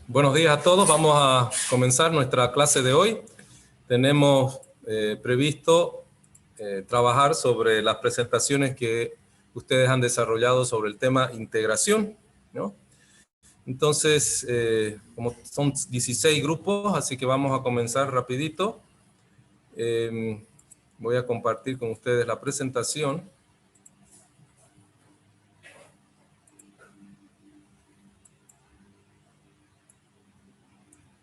Buenos días a todos. Vamos a comenzar nuestra clase de hoy. Tenemos previsto trabajar sobre las presentaciones que ustedes han desarrollado sobre el tema integración, ¿no? Entonces, como son 16 grupos, así que vamos a comenzar rapidito. Voy a compartir con ustedes la presentación.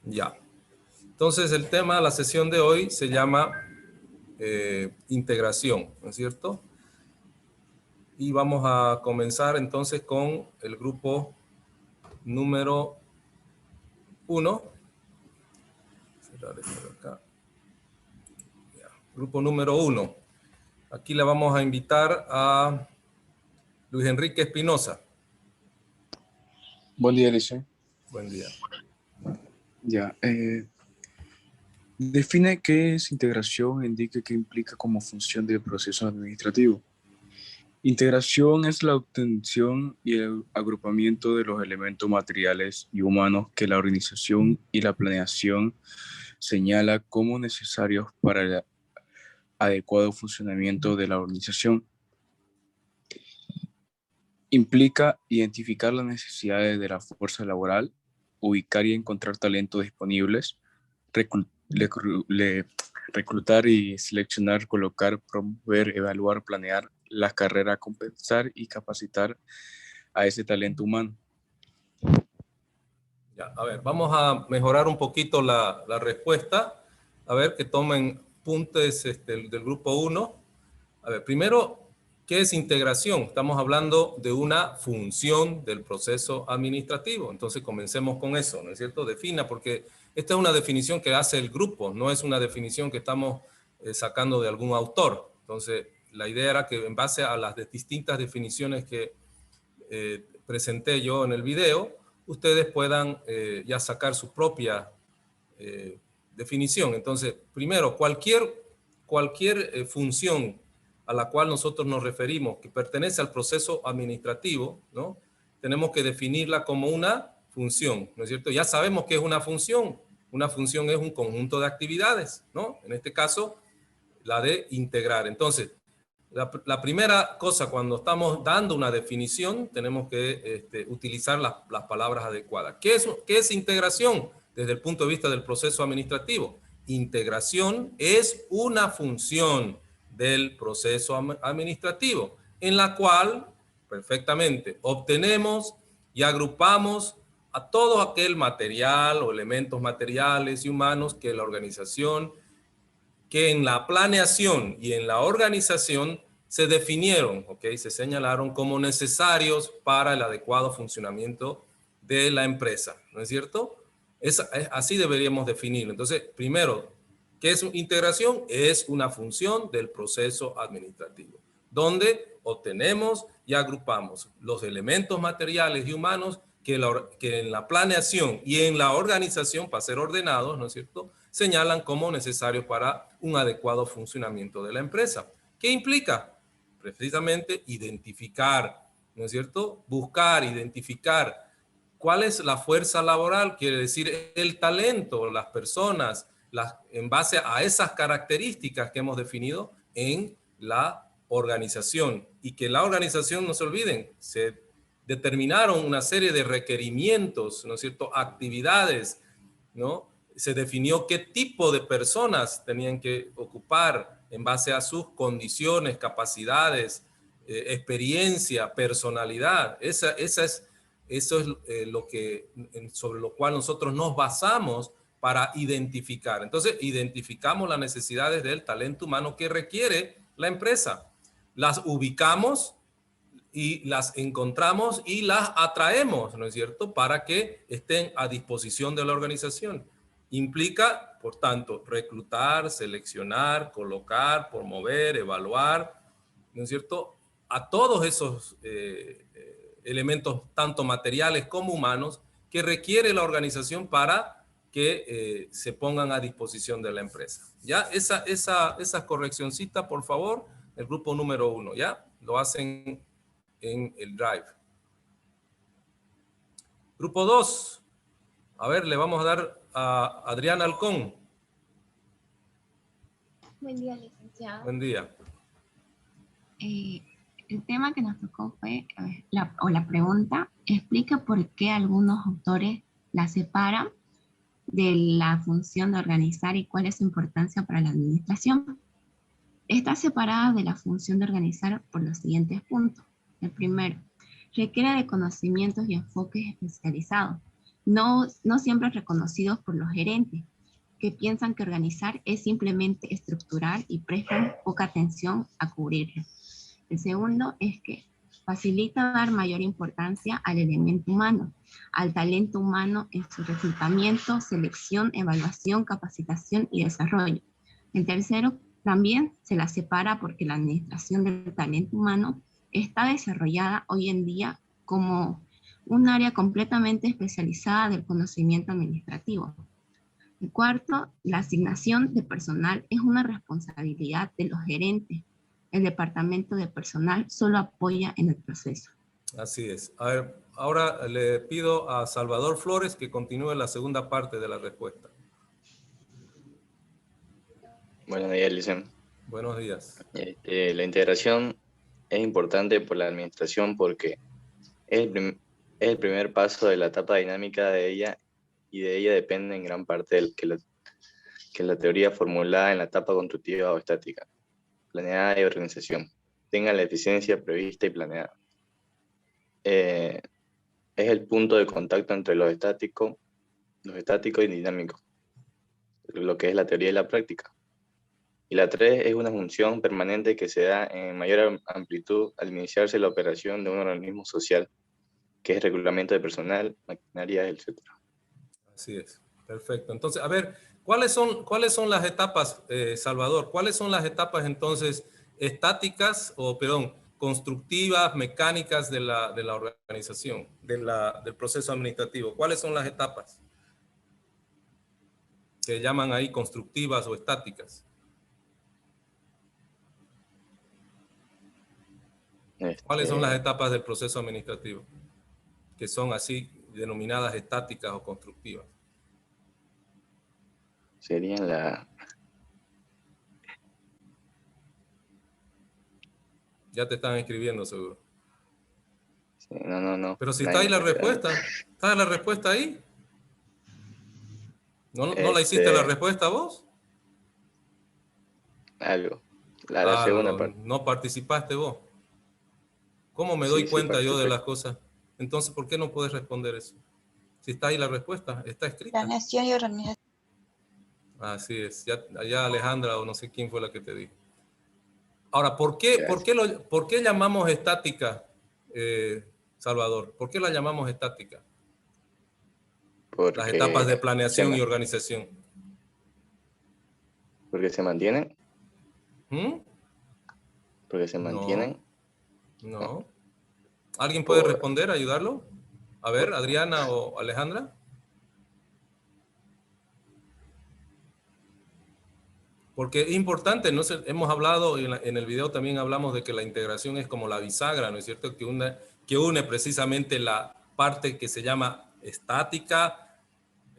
Ya. Entonces, el tema de la sesión de hoy se llama integración, ¿no es cierto? Y vamos a comenzar entonces con el grupo número 1. Cerrar esto de acá. Ya. Grupo número 1. Aquí le vamos a invitar a Luis Enrique Espinosa. Buen día, Alicia. Buen día. Ya, define qué es integración e indique qué implica como función del proceso administrativo. Integración es la obtención y el agrupamiento de los elementos materiales y humanos que la organización y la planeación señala como necesarios para el adecuado funcionamiento de la organización. Implica identificar las necesidades de la fuerza laboral, ubicar y encontrar talentos disponibles, reclutar y seleccionar, colocar, promover, evaluar, planear las carreras, compensar y capacitar a ese talento humano. Ya, a ver, vamos a mejorar un poquito la respuesta. A ver, que tomen puntos del grupo 1. A ver, primero, ¿qué es integración? Estamos hablando de una función del proceso administrativo. Entonces, comencemos con eso, ¿no es cierto? Defina, porque esta es una definición que hace el grupo, no es una definición que estamos sacando de algún autor. Entonces, la idea era que en base a las distintas definiciones que presenté yo en el video, ustedes puedan ya sacar su propia definición. Entonces, primero, cualquier función a la cual nosotros nos referimos que pertenece al proceso administrativo, ¿no? Tenemos que definirla como una función, ¿no es cierto? Ya sabemos que es una función. Una función es un conjunto de actividades, ¿no? En este caso, la de integrar. Entonces, la primera cosa, cuando estamos dando una definición, tenemos que utilizar las palabras adecuadas. ¿Qué es integración desde el punto de vista del proceso administrativo? Integración es una función del proceso administrativo en la cual, perfectamente, obtenemos y agrupamos a todo aquel material o elementos materiales y humanos que la organización, que en la planeación y en la organización se definieron, ¿okay? Se señalaron como necesarios para el adecuado funcionamiento de la empresa, ¿no es cierto? Así deberíamos definirlo. Entonces, primero, ¿qué es integración? Es una función del proceso administrativo, donde obtenemos y agrupamos los elementos materiales y humanos que en la planeación y en la organización, para ser ordenados, ¿no es cierto?, señalan como necesarios para un adecuado funcionamiento de la empresa. ¿Qué implica? Precisamente identificar, ¿no es cierto? Buscar, identificar cuál es la fuerza laboral, quiere decir el talento, las personas, en base a esas características que hemos definido en la organización. Y que la organización, no se olviden, se determinaron una serie de requerimientos, ¿no es cierto? Actividades, ¿no? Se definió qué tipo de personas tenían que ocupar en base a sus condiciones, capacidades, experiencia, personalidad. Eso es sobre lo cual nosotros nos basamos para identificar. Entonces, identificamos las necesidades del talento humano que requiere la empresa. Las ubicamos y las encontramos y las atraemos, ¿no es cierto?, para que estén a disposición de la organización. Implica, por tanto, reclutar, seleccionar, colocar, promover, evaluar, ¿no es cierto?, a todos esos elementos, tanto materiales como humanos, que requiere la organización para que se pongan a disposición de la empresa. ¿Ya? Esa correccioncita, por favor, el grupo número 1, ¿ya? Lo hacen en el Drive. Grupo 2. A ver, le vamos a dar a Adriana Alcón. Buen día, licenciado. Buen día. El tema que nos tocó fue, la pregunta, explica por qué algunos autores la separan de la función de organizar y cuál es su importancia para la administración. Está separada de la función de organizar por los siguientes puntos. El primero, requiere de conocimientos y enfoques especializados, no siempre reconocidos por los gerentes, que piensan que organizar es simplemente estructurar y prestan poca atención a cubrirlo. El segundo es que facilita dar mayor importancia al elemento humano, al talento humano en su reclutamiento, selección, evaluación, capacitación y desarrollo. El tercero, también se la separa porque la administración del talento humano está desarrollada hoy en día como un área completamente especializada del conocimiento administrativo. El cuarto, la asignación de personal es una responsabilidad de los gerentes. El departamento de personal solo apoya en el proceso. Así es. A ver, ahora le pido a Salvador Flores que continúe la segunda parte de la respuesta. Buenos días, Licen. Buenos días. La integración es importante por la administración porque es el primer paso de la etapa dinámica de ella, y de ella depende en gran parte que la teoría formulada en la etapa constructiva o estática, planeada y organización, tenga la eficiencia prevista y planeada. Es el punto de contacto entre los estáticos y dinámicos, lo que es la teoría y la práctica. Y la 3 es una función permanente que se da en mayor amplitud al iniciarse la operación de un organismo social, que es regulamiento de personal, maquinaria, etc. Así es. Perfecto. Entonces, a ver, ¿cuáles son las etapas, Salvador? ¿Cuáles son las etapas entonces estáticas constructivas, mecánicas de la organización, del proceso administrativo? ¿Cuáles son las etapas que llaman ahí constructivas o estáticas? ¿Cuáles son las etapas del proceso administrativo que son así denominadas estáticas o constructivas? Serían Ya te están escribiendo seguro. Sí, no. Pero si está ahí la respuesta, ¿está la respuesta ahí? ¿No la hiciste la respuesta vos? Algo. La segunda parte. No participaste vos. ¿Cómo me doy cuenta yo de las cosas? Entonces, ¿por qué no puedes responder eso? Si está ahí la respuesta, está escrita. Planeación y organización. Así es. Ya Alejandra o no sé quién fue la que te dijo. Ahora, ¿por qué llamamos estática, Salvador? ¿Por qué la llamamos estática? Porque las etapas de planeación y organización. ¿Porque se mantienen? ¿Mm? ¿Porque se mantienen? No. ¿Alguien puede responder, ayudarlo? A ver, Adriana o Alejandra. Porque es importante, ¿no? Hemos hablado, en el video también hablamos de que la integración es como la bisagra, ¿no es cierto? Que une precisamente la parte que se llama estática,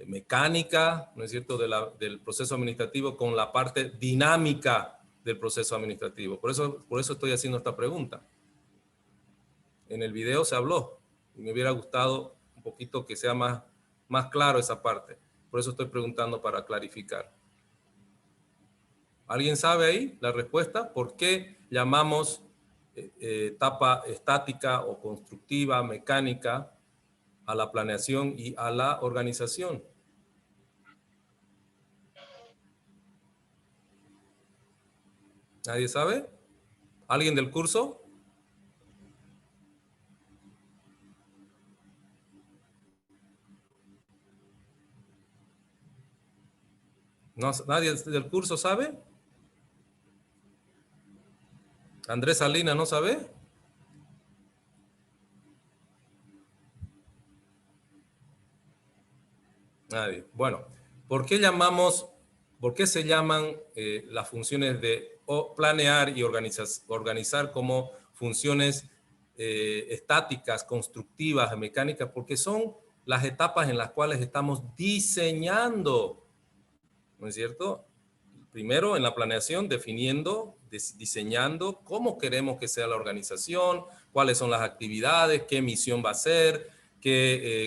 mecánica, ¿no es cierto?, del proceso administrativo con la parte dinámica del proceso administrativo. Por eso estoy haciendo esta pregunta. En el video se habló y me hubiera gustado un poquito que sea más claro esa parte. Por eso estoy preguntando para clarificar. ¿Alguien sabe ahí la respuesta? ¿Por qué llamamos etapa estática o constructiva, mecánica, a la planeación y a la organización? ¿Nadie sabe? ¿Alguien del curso? ¿No, nadie del curso sabe? ¿Andrés Salina no sabe? Nadie. Bueno, ¿por qué se llaman las funciones de planear y organizar como funciones estáticas, constructivas, mecánicas? Porque son las etapas en las cuales estamos diseñando, ¿no es cierto? Primero, en la planeación, definiendo, diseñando cómo queremos que sea la organización, cuáles son las actividades, qué misión va a ser,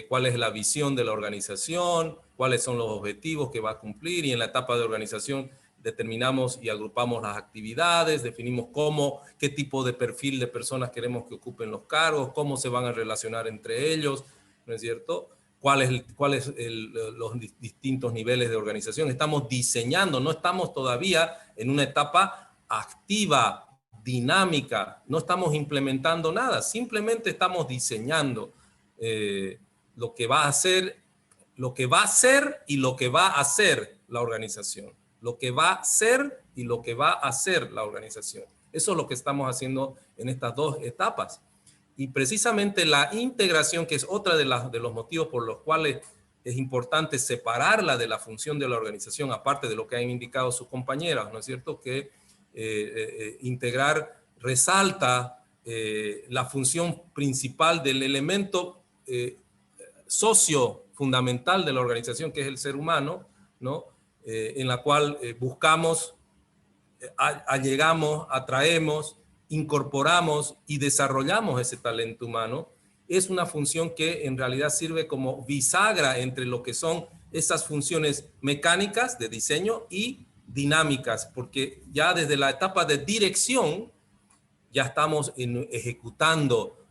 cuál es la visión de la organización, cuáles son los objetivos que va a cumplir, y en la etapa de organización determinamos y agrupamos las actividades, definimos qué tipo de perfil de personas queremos que ocupen los cargos, cómo se van a relacionar entre ellos, ¿no es cierto? ¿Cuáles los distintos niveles de organización? Estamos diseñando, no estamos todavía en una etapa activa, dinámica, no estamos implementando nada, simplemente estamos diseñando lo que va a ser y lo que va a hacer la organización. Lo que va a ser y lo que va a hacer la organización. Eso es lo que estamos haciendo en estas dos etapas. Y precisamente la integración, que es otra de los motivos por los cuales es importante separarla de la función de la organización, aparte de lo que han indicado sus compañeras, ¿no es cierto? Que integrar resalta la función principal del elemento socio fundamental de la organización, que es el ser humano, ¿no? En la cual buscamos, allegamos, atraemos, incorporamos y desarrollamos ese talento humano. Es una función que en realidad sirve como bisagra entre lo que son esas funciones mecánicas de diseño y dinámicas, porque ya desde la etapa de dirección ya estamos ejecutando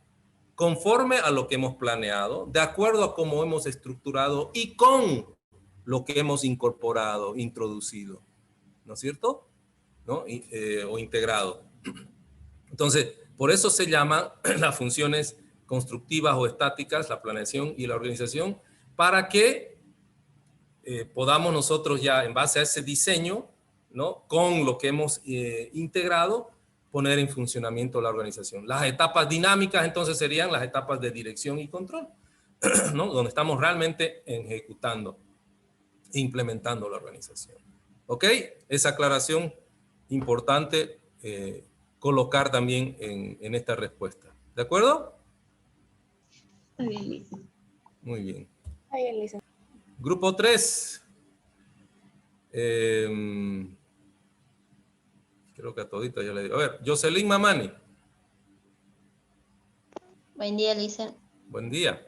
conforme a lo que hemos planeado, de acuerdo a cómo hemos estructurado y con lo que hemos incorporado, introducido, ¿no es cierto? ¿No? O integrado. Entonces, por eso se llaman las funciones constructivas o estáticas, la planeación y la organización, para que podamos nosotros ya, en base a ese diseño, ¿no? Con lo que hemos integrado, poner en funcionamiento la organización. Las etapas dinámicas, entonces, serían las etapas de dirección y control, ¿no? Donde estamos realmente ejecutando e implementando la organización. ¿Ok? Esa aclaración importante colocar también en esta respuesta. ¿De acuerdo? Muy bien, Lisa. Muy bien. Muy bien, Lisa. Grupo 3. Creo que a todito ya le digo. A ver, Jocelyn Mamani. Buen día, Lisa. Buen día.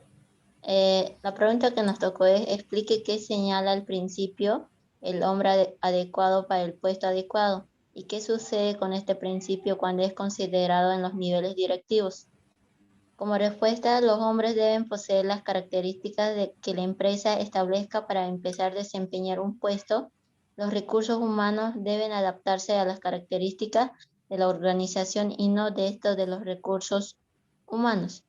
La pregunta que nos tocó es, explique qué señala al principio el hombre adecuado para el puesto adecuado y qué sucede con este principio cuando es considerado en los niveles directivos. Como respuesta, los hombres deben poseer las características que la empresa establezca para empezar a desempeñar un puesto. Los recursos humanos deben adaptarse a las características de la organización y no de estos de los recursos humanos.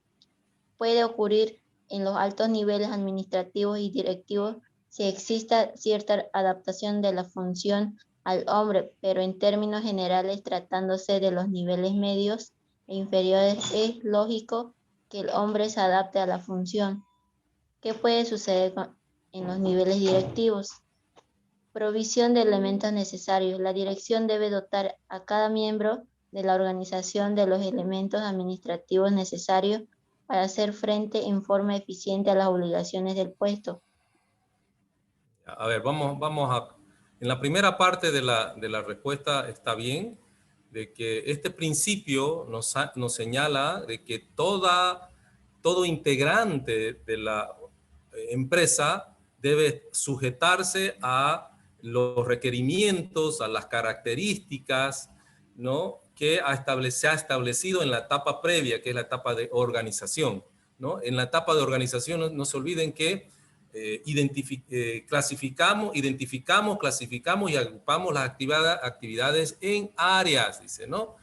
Puede ocurrir en los altos niveles administrativos y directivos si exista cierta adaptación de la función al hombre, pero en términos generales, tratándose de los niveles medios e inferiores, es lógico que el hombre se adapte a la función. ¿Qué puede suceder en los niveles directivos? Provisión de elementos necesarios. La dirección debe dotar a cada miembro de la organización de los elementos administrativos necesarios para hacer frente en forma eficiente a las obligaciones del puesto. A ver, vamos a... En la primera parte de la respuesta está bien, de que este principio nos señala de que todo integrante de la empresa debe sujetarse a los requerimientos, a las características, ¿no? Que se ha establecido en la etapa previa, que es la etapa de organización, ¿no? En la etapa de organización no se olviden que clasificamos y agrupamos las actividades en áreas, dice, ¿no?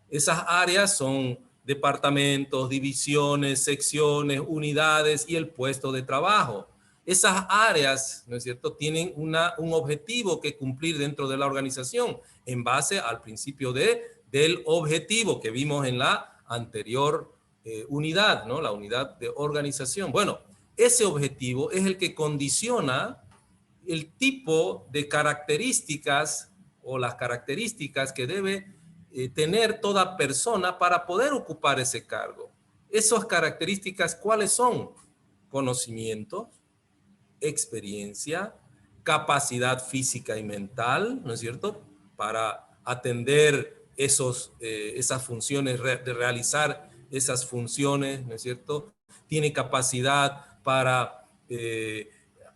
Esas áreas son departamentos, divisiones, secciones, unidades y el puesto de trabajo. Esas áreas, ¿no es cierto?, tienen un objetivo que cumplir dentro de la organización en base al principio del objetivo que vimos en la anterior unidad, ¿no? La unidad de organización. Bueno, ese objetivo es el que condiciona el tipo de características o las características que debe tener toda persona para poder ocupar ese cargo. Esas características, ¿cuáles son? conocimiento, experiencia, capacidad física y mental, ¿no es cierto?, para atender esas funciones, de realizar esas funciones, ¿no es cierto? Tiene capacidad para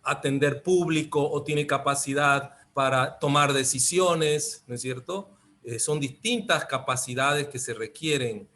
atender público o tiene capacidad para tomar decisiones, ¿no es cierto? Son distintas capacidades que se requieren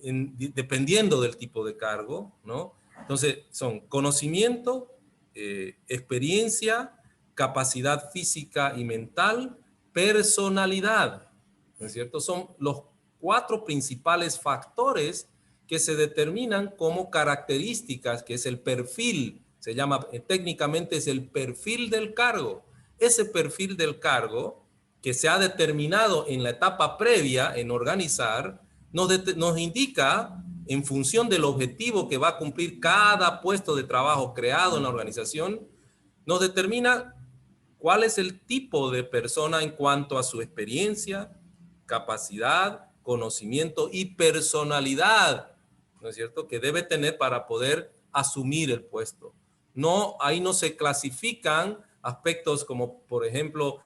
dependiendo del tipo de cargo, ¿no? Entonces, son conocimiento, experiencia, capacidad física y mental, personalidad, ¿no es cierto? Son los 4 principales factores que se determinan como características, que es el perfil, se llama, técnicamente es el perfil del cargo. Ese perfil del cargo, que se ha determinado en la etapa previa en organizar, nos indica, en función del objetivo que va a cumplir cada puesto de trabajo creado en la organización, nos determina cuál es el tipo de persona en cuanto a su experiencia, capacidad, conocimiento y personalidad, ¿no es cierto?, que debe tener para poder asumir el puesto. No, ahí no se clasifican aspectos como, por ejemplo,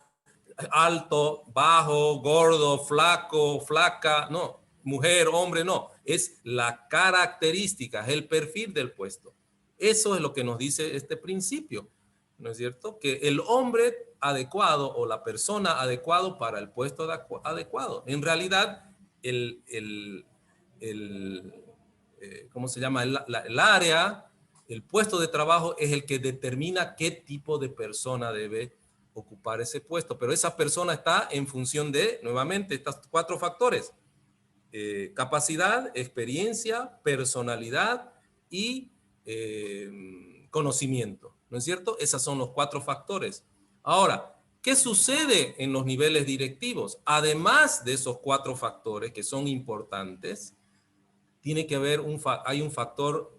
alto, bajo, gordo, flaco, flaca, no, mujer, hombre, no. Es la característica, es el perfil del puesto. Eso es lo que nos dice este principio, ¿no es cierto? Que el hombre adecuado o la persona adecuado para el puesto adecuado. En realidad, ¿cómo se llama? El área, el puesto de trabajo es el que determina qué tipo de persona debe ocupar ese puesto, pero esa persona está en función de, nuevamente, estos 4 factores: capacidad, experiencia, personalidad y conocimiento, ¿no es cierto? Esos son los 4 factores. Ahora, ¿qué sucede en los niveles directivos? Además de esos 4 factores que son importantes, tiene que haber hay un factor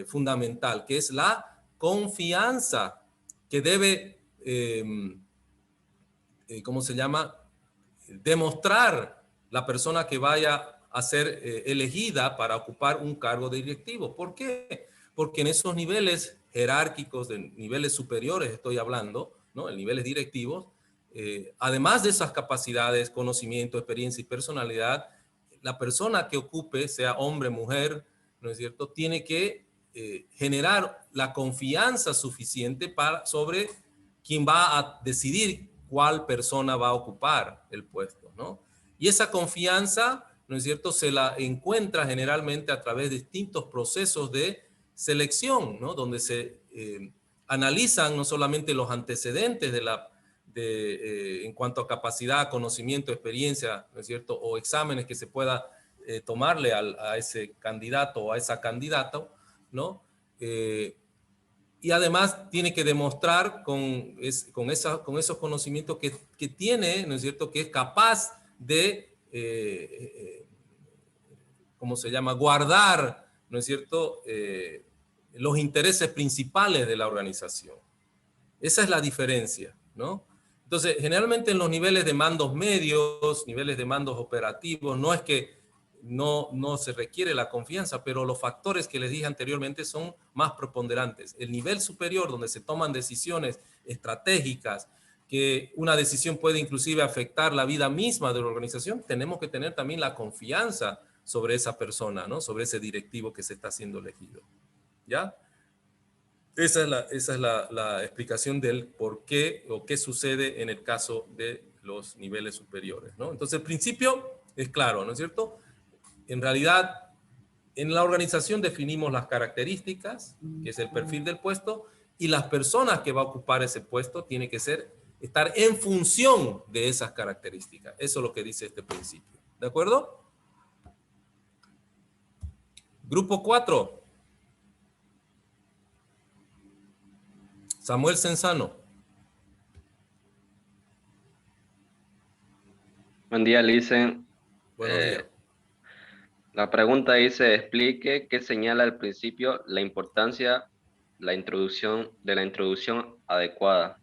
fundamental, que es la confianza, que debe ¿cómo se llama?, demostrar la persona que vaya a ser elegida para ocupar un cargo directivo. ¿Por qué? Porque en esos niveles jerárquicos, de niveles superiores estoy hablando, ¿no?, en niveles directivos, además de esas capacidades, conocimiento, experiencia y personalidad, la persona que ocupe, sea hombre, mujer, ¿no es cierto?, tiene que generar la confianza suficiente sobre quién va a decidir cuál persona va a ocupar el puesto, ¿no? Y esa confianza, ¿no es cierto?, se la encuentra generalmente a través de distintos procesos de selección, ¿no?, donde se analizan no solamente los antecedentes en cuanto a capacidad, conocimiento, experiencia, ¿no es cierto?, o exámenes que se pueda tomarle a ese candidato o a esa candidata, ¿no? Y además tiene que demostrar con esos conocimientos que tiene, ¿no es cierto?, que es capaz de, ¿cómo se llama?, guardar, ¿no es cierto?, los intereses principales de la organización. Esa es la diferencia, ¿no? Entonces, generalmente en los niveles de mandos medios, niveles de mandos operativos, no es que no se requiere la confianza, pero los factores que les dije anteriormente son más preponderantes. El nivel superior, donde se toman decisiones estratégicas, que una decisión puede inclusive afectar la vida misma de la organización, tenemos que tener también la confianza sobre esa persona, ¿no?, sobre ese directivo que se está siendo elegido. ¿Ya? Esa es la explicación del por qué o qué sucede en el caso de los niveles superiores, ¿no? Entonces, el principio es claro, ¿no es cierto? En realidad, en la organización definimos las características, que es el perfil del puesto, y las personas que va a ocupar ese puesto tienen que estar en función de esas características. Eso es lo que dice este principio. ¿De acuerdo? Grupo 4. Samuel Senzano. Buen día, Licen. Buenos días. La pregunta dice, explique qué señala al principio la importancia de la introducción adecuada.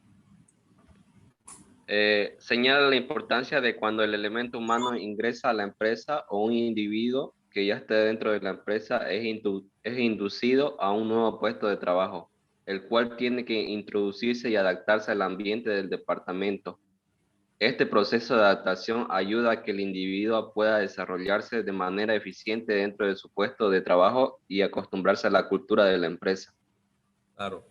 Señala la importancia de cuando el elemento humano ingresa a la empresa o un individuo que ya esté dentro de la empresa es inducido a un nuevo puesto de trabajo, el cual tiene que introducirse y adaptarse al ambiente del departamento. Este proceso de adaptación ayuda a que el individuo pueda desarrollarse de manera eficiente dentro de su puesto de trabajo y acostumbrarse a la cultura de la empresa. Claro,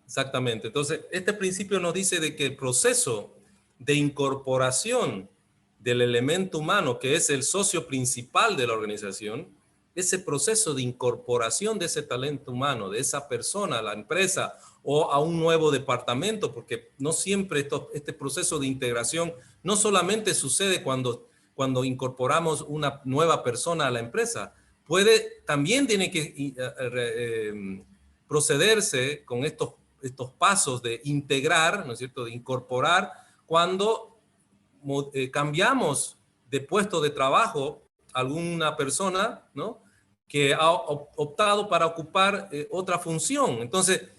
exactamente. Entonces, este principio nos dice de que el proceso de incorporación del elemento humano, que es el socio principal de la organización, ese proceso de incorporación de ese talento humano, de esa persona a la empresa o a un nuevo departamento, porque no siempre este proceso de integración no solamente sucede cuando incorporamos una nueva persona a la empresa, también tiene que procederse con estos pasos de integrar, ¿no es cierto?, de incorporar cuando cambiamos de puesto de trabajo a alguna persona, ¿no?, que ha optado para ocupar otra función. Entonces,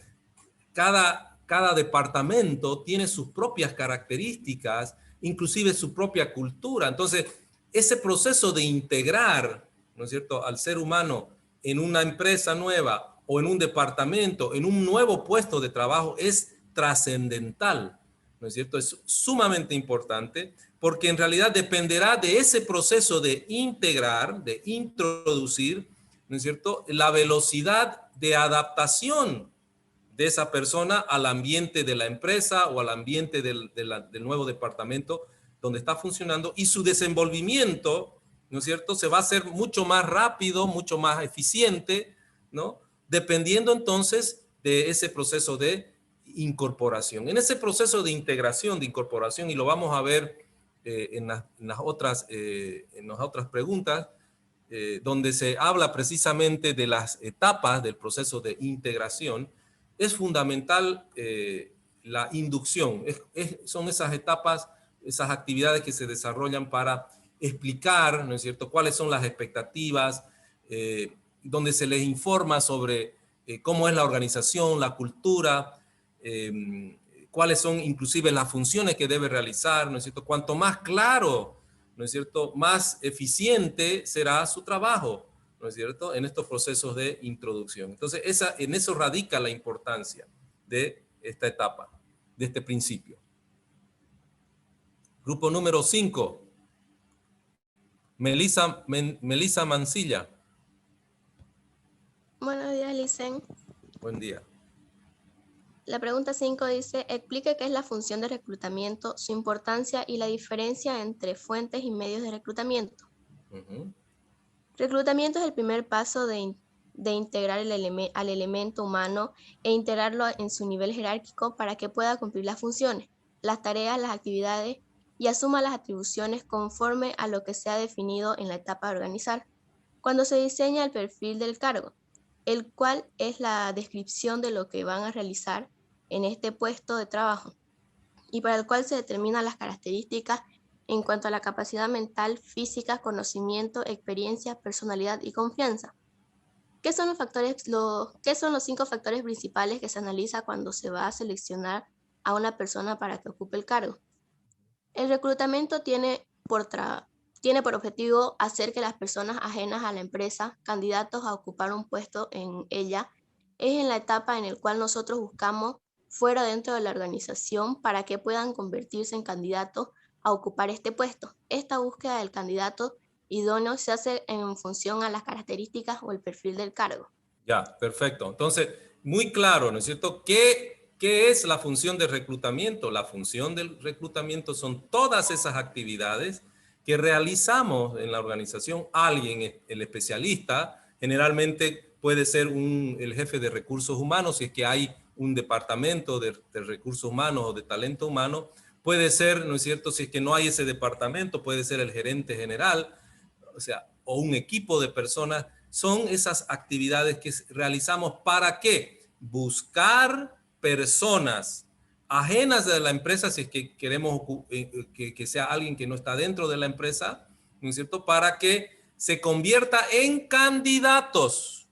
cada departamento tiene sus propias características, inclusive su propia cultura. Entonces, ese proceso de integrar, ¿no es cierto?, al ser humano en una empresa nueva o en un departamento, en un nuevo puesto de trabajo, es trascendental, ¿no es cierto? Es sumamente importante porque en realidad dependerá de ese proceso de integrar, de introducir, ¿no es cierto?, la velocidad de adaptación de esa persona al ambiente de la empresa o al ambiente del nuevo departamento donde está funcionando, y su desenvolvimiento, ¿no es cierto?, se va a hacer mucho más rápido, mucho más eficiente, ¿no?, dependiendo entonces de ese proceso de incorporación. En ese proceso de integración, de incorporación, y lo vamos a ver en las otras preguntas, donde se habla precisamente de las etapas del proceso de integración, es fundamental la inducción. Son esas etapas, esas actividades que se desarrollan para explicar, ¿no es cierto?, cuáles son las expectativas, donde se les informa sobre cómo es la organización, la cultura, cuáles son inclusive las funciones que debe realizar, ¿no es cierto? Cuanto más claro, ¿no es cierto?, más eficiente será su trabajo, ¿no es cierto?, en estos procesos de introducción. Entonces, en eso radica la importancia de esta etapa, de este principio. Grupo número 5. Melissa Mancilla. Buenos días, Licen. Buen día. La pregunta 5 dice, explique qué es la función de reclutamiento, su importancia y la diferencia entre fuentes y medios de reclutamiento. Reclutamiento es el primer paso de integrar al elemento humano e integrarlo en su nivel jerárquico para que pueda cumplir las funciones, las tareas, las actividades y asuma las atribuciones conforme a lo que se ha definido en la etapa de organizar. Cuando se diseña el perfil del cargo, el cual es la descripción de lo que van a realizar en este puesto de trabajo y para el cual se determinan las características en cuanto a la capacidad mental, física, conocimiento, experiencia, personalidad y confianza. ¿Qué son los 5 factores principales que se analiza cuando se va a seleccionar a una persona para que ocupe el cargo? El reclutamiento tiene por objetivo hacer que las personas ajenas a la empresa, candidatos a ocupar un puesto en ella, es en la etapa en la cual nosotros buscamos fuera dentro de la organización para que puedan convertirse en candidatos a ocupar este puesto. Esta búsqueda del candidato idóneo se hace en función a las características o el perfil del cargo. Ya, perfecto. Entonces, muy claro, ¿no es cierto? ¿Qué es la función de reclutamiento? La función del reclutamiento son todas esas actividades que realizamos en la organización. Alguien, el especialista, generalmente puede ser el jefe de recursos humanos, si es que hay un departamento de recursos humanos o de talento humano. Puede ser, ¿no es cierto?, si es que no hay ese departamento, puede ser el gerente general, o un equipo de personas. Son esas actividades que realizamos para ¿qué? Buscar personas ajenas de la empresa, si es que queremos que sea alguien que no está dentro de la empresa, ¿no es cierto?, para que se convierta en candidatos.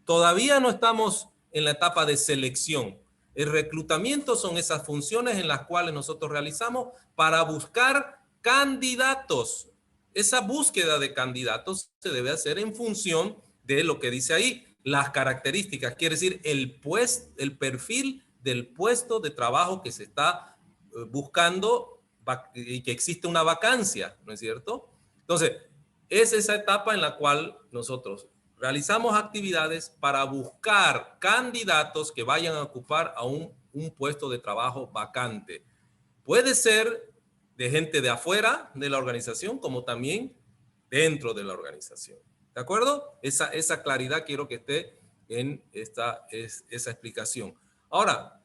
Todavía no estamos en la etapa de selección. El reclutamiento son esas funciones en las cuales nosotros realizamos para buscar candidatos esa búsqueda de candidatos se debe hacer en función de lo que dice ahí, las características, quiere decir el perfil del puesto de trabajo que se está buscando y que existe una vacancia, ¿no es cierto? Entonces, es esa etapa en la cual nosotros realizamos actividades para buscar candidatos que vayan a ocupar a un puesto de trabajo vacante. Puede ser de gente de afuera de la organización, como también dentro de la organización. ¿De acuerdo? Esa claridad quiero que esté en esa explicación. Ahora,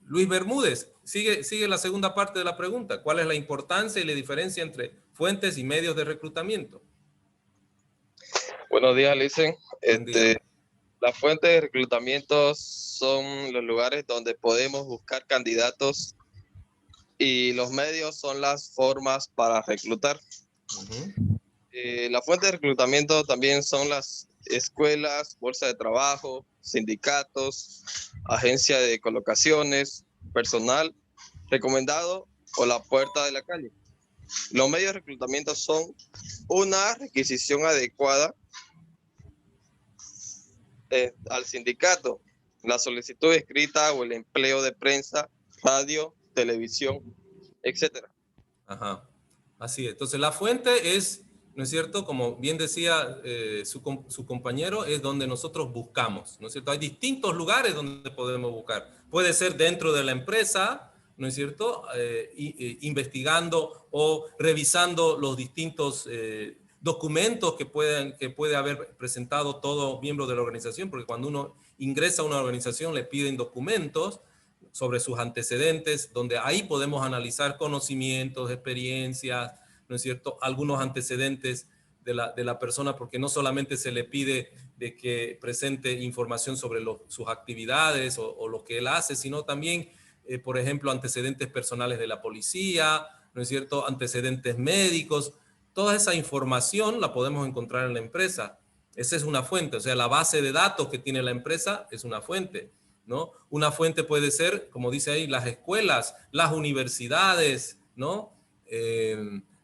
Luis Bermúdez, sigue la segunda parte de la pregunta. ¿Cuál es la importancia y la diferencia entre fuentes y medios de reclutamiento? Buenos días, Licen. Buen día. Las fuentes de reclutamiento son los lugares donde podemos buscar candidatos y los medios son las formas para reclutar. La fuente de reclutamiento también son las escuelas, bolsas de trabajo, sindicatos, agencias de colocaciones, personal recomendado o la puerta de la calle. Los medios de reclutamiento son una requisición adecuada al sindicato, la solicitud escrita o el empleo de prensa, radio, televisión, etc. Ajá, así es. Entonces la fuente es, ¿no es cierto? Como bien decía su compañero, es donde nosotros buscamos, ¿no es cierto? Hay distintos lugares donde podemos buscar. Puede ser dentro de la empresa, ¿no es cierto? Investigando o revisando los distintos documentos que puede haber presentado todo miembro de la organización, porque cuando uno ingresa a una organización le piden documentos sobre sus antecedentes, donde ahí podemos analizar conocimientos, experiencias, ¿no es cierto? Algunos antecedentes de la persona, porque no solamente se le pide de que presente información sobre sus actividades o lo que él hace, sino también, por ejemplo, antecedentes personales de la policía, ¿no es cierto? Antecedentes médicos. Toda esa información la podemos encontrar en la empresa. Esa es una fuente, o sea, la base de datos que tiene la empresa es una fuente, ¿no? Una fuente puede ser, como dice ahí, las escuelas, las universidades, ¿no?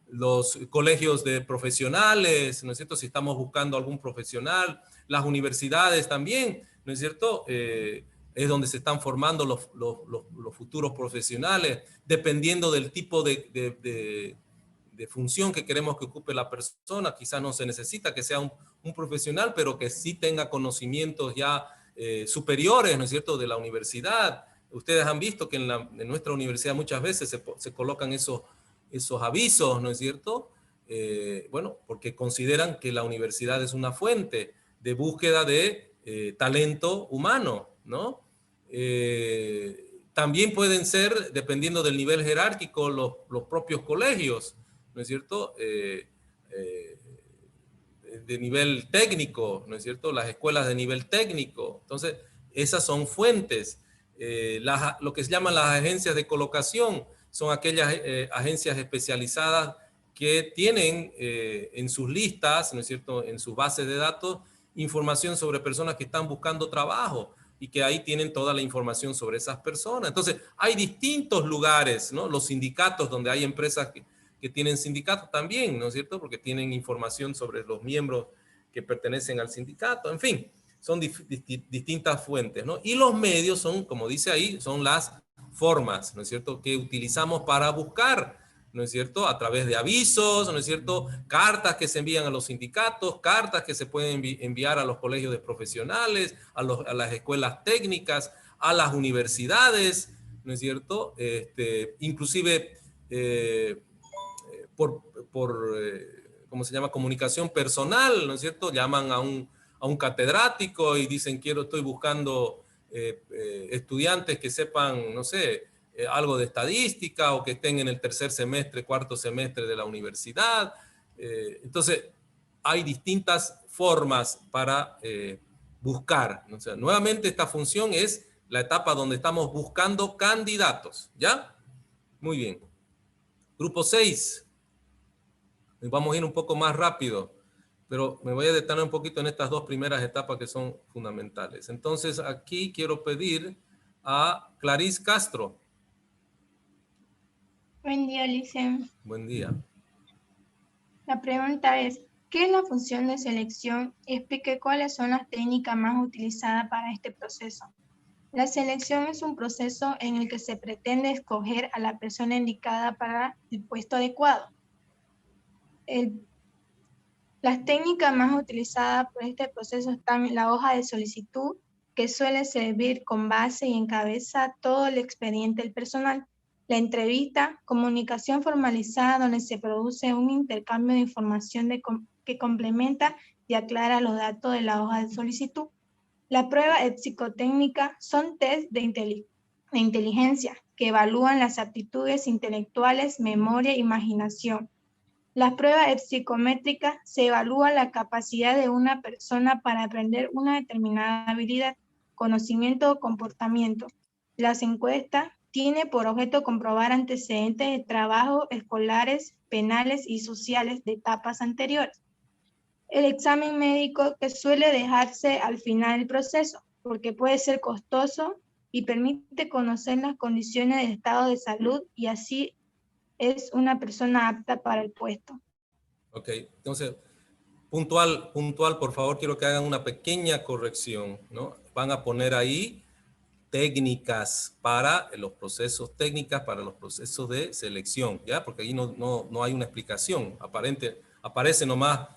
Los colegios de profesionales, ¿no es cierto? Si estamos buscando algún profesional, las universidades también, ¿no es cierto? Es donde se están formando los futuros profesionales, dependiendo del tipo de función que queremos que ocupe la persona. Quizás no se necesita que sea un profesional, pero que sí tenga conocimientos ya superiores, ¿no es cierto?, de la universidad. Ustedes han visto que en nuestra universidad muchas veces se colocan esos avisos, ¿no es cierto? Bueno, porque consideran que la universidad es una fuente de búsqueda de talento humano, ¿no? También pueden ser, dependiendo del nivel jerárquico, los propios colegios, ¿no es cierto? De nivel técnico, ¿no es cierto? Las escuelas de nivel técnico. Entonces, esas son fuentes. Lo que se llaman las agencias de colocación son aquellas agencias especializadas que tienen en sus listas, ¿no es cierto?, en sus bases de datos, información sobre personas que están buscando trabajo y que ahí tienen toda la información sobre esas personas. Entonces, hay distintos lugares, ¿no? Los sindicatos, donde hay empresas que tienen sindicatos también, ¿no es cierto?, porque tienen información sobre los miembros que pertenecen al sindicato. En fin, son distintas fuentes, ¿no? Y los medios son, como dice ahí, son las formas, ¿no es cierto?, que utilizamos para buscar, ¿no es cierto?, a través de avisos, ¿no es cierto?, cartas que se envían a los sindicatos, cartas que se pueden enviar a los colegios de profesionales, a las escuelas técnicas, a las universidades, ¿no es cierto?, inclusive ¿cómo se llama?, comunicación personal, ¿no es cierto?, llaman a un catedrático y dicen, estoy buscando estudiantes que sepan, no sé, algo de estadística o que estén en el tercer semestre, cuarto semestre de la universidad. Entonces, hay distintas formas para buscar. O sea, nuevamente esta función es la etapa donde estamos buscando candidatos, ¿ya? Muy bien. Grupo 6. Vamos a ir un poco más rápido, pero me voy a detener un poquito en estas dos primeras etapas que son fundamentales. Entonces, aquí quiero pedir a Clarice Castro. Buen día, Licen. Buen día. La pregunta es, ¿qué es la función de selección? Explique cuáles son las técnicas más utilizadas para este proceso. La selección es un proceso en el que se pretende escoger a la persona indicada para el puesto adecuado. Las técnicas más utilizadas por este proceso están en la hoja de solicitud, que suele servir con base y encabeza todo el expediente del personal. La entrevista, comunicación formalizada donde se produce un intercambio de información que complementa y aclara los datos de la hoja de solicitud. La prueba psicotécnica son test de inteligencia que evalúan las aptitudes intelectuales, memoria e imaginación. Las pruebas psicométricas se evalúa la capacidad de una persona para aprender una determinada habilidad, conocimiento o comportamiento. Las encuestas tienen por objeto comprobar antecedentes de trabajo escolares, penales y sociales de etapas anteriores. El examen médico, que suele dejarse al final del proceso, porque puede ser costoso y permite conocer las condiciones del estado de salud y así es una persona apta para el puesto. Ok, entonces, puntual, por favor, quiero que hagan una pequeña corrección, ¿no? Van a poner ahí técnicas para los procesos de selección, ¿ya? Porque ahí no hay una explicación aparece nomás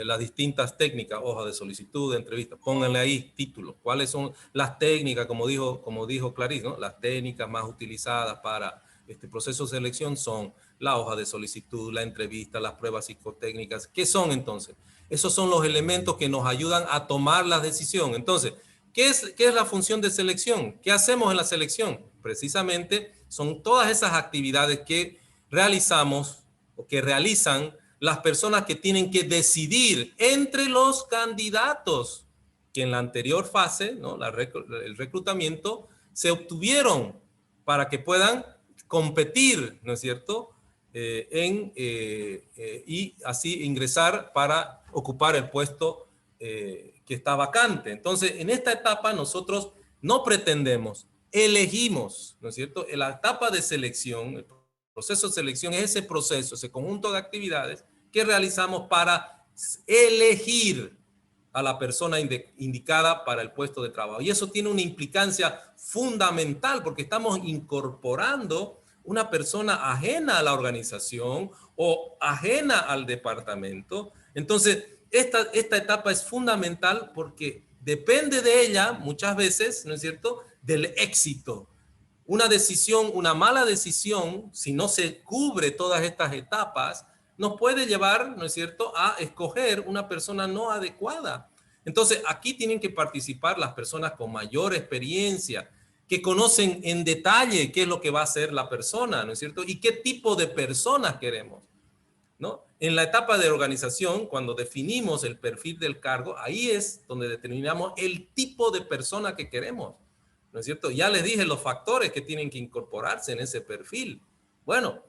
las distintas técnicas, hoja de solicitud, de entrevista. Pónganle ahí títulos. ¿Cuáles son las técnicas, como dijo Clarice, ¿no? Las técnicas más utilizadas para este proceso de selección son la hoja de solicitud, la entrevista, las pruebas psicotécnicas. ¿Qué son entonces? Esos son los elementos que nos ayudan a tomar la decisión. Entonces, ¿qué es la función de selección? ¿Qué hacemos en la selección? Precisamente son todas esas actividades que realizamos o que realizan las personas que tienen que decidir entre los candidatos que en la anterior fase, ¿no? El reclutamiento, se obtuvieron para que puedan competir, ¿no es cierto? Y así ingresar para ocupar el puesto que está vacante. Entonces, en esta etapa nosotros no pretendemos, elegimos, ¿no es cierto? En la etapa de selección, el proceso de selección es ese proceso, ese conjunto de actividades que realizamos para elegir a la persona indicada para el puesto de trabajo. Y eso tiene una implicancia fundamental porque estamos incorporando una persona ajena a la organización o ajena al departamento. Entonces, esta etapa es fundamental porque depende de ella muchas veces, ¿no es cierto?, del éxito. Una decisión, una mala decisión, si no se cubre todas estas etapas, nos puede llevar, ¿no es cierto?, a escoger una persona no adecuada. Entonces, aquí tienen que participar las personas con mayor experiencia, que conocen en detalle qué es lo que va a hacer la persona, ¿no es cierto?, y qué tipo de personas queremos, ¿no? En la etapa de organización, cuando definimos el perfil del cargo, ahí es donde determinamos el tipo de persona que queremos, ¿no es cierto? Ya les dije los factores que tienen que incorporarse en ese perfil. Bueno,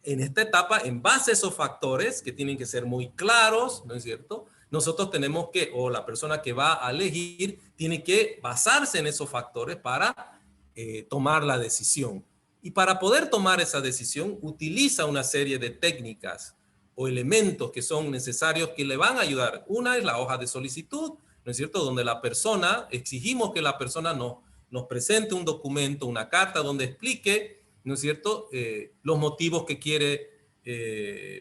en esta etapa, en base a esos factores que tienen que ser muy claros, ¿no es cierto?, nosotros tenemos que, o la persona que va a elegir, tiene que basarse en esos factores para tomar la decisión. Y para poder tomar esa decisión, utiliza una serie de técnicas o elementos que son necesarios que le van a ayudar. Una es la hoja de solicitud, ¿no es cierto?, donde la persona, exigimos que la persona nos presente un documento, una carta donde explique, ¿no es cierto?, los motivos que quiere,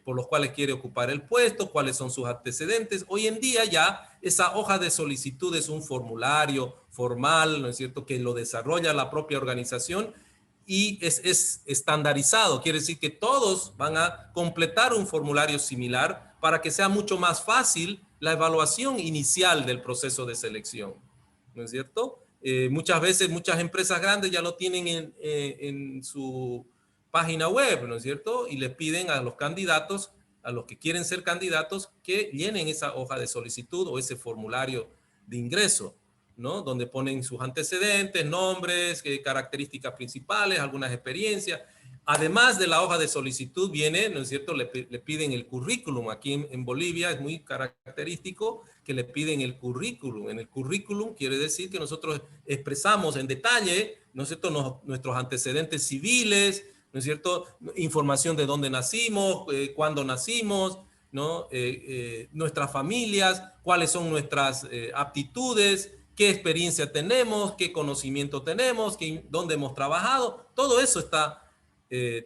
por los cuales quiere ocupar el puesto, cuáles son sus antecedentes. Hoy en día ya esa hoja de solicitud es un formulario formal, ¿no es cierto?, que lo desarrolla la propia organización y es estandarizado. Quiere decir que todos van a completar un formulario similar para que sea mucho más fácil la evaluación inicial del proceso de selección, ¿no es cierto? Muchas veces, muchas empresas grandes ya lo tienen en su página web, ¿no es cierto? Y les piden a los candidatos, a los que quieren ser candidatos, que llenen esa hoja de solicitud o ese formulario de ingreso, ¿no? Donde ponen sus antecedentes, nombres, características principales, algunas experiencias. Además de la hoja de solicitud viene, ¿no es cierto?, le piden el currículum. Aquí en Bolivia es muy característico que le piden el currículum. En el currículum quiere decir que nosotros expresamos en detalle, ¿no es cierto?, nuestros antecedentes civiles, ¿no es cierto?, información de dónde nacimos, cuándo nacimos, ¿no? Nuestras familias, cuáles son nuestras aptitudes, qué experiencia tenemos, qué conocimiento tenemos, dónde hemos trabajado. Todo eso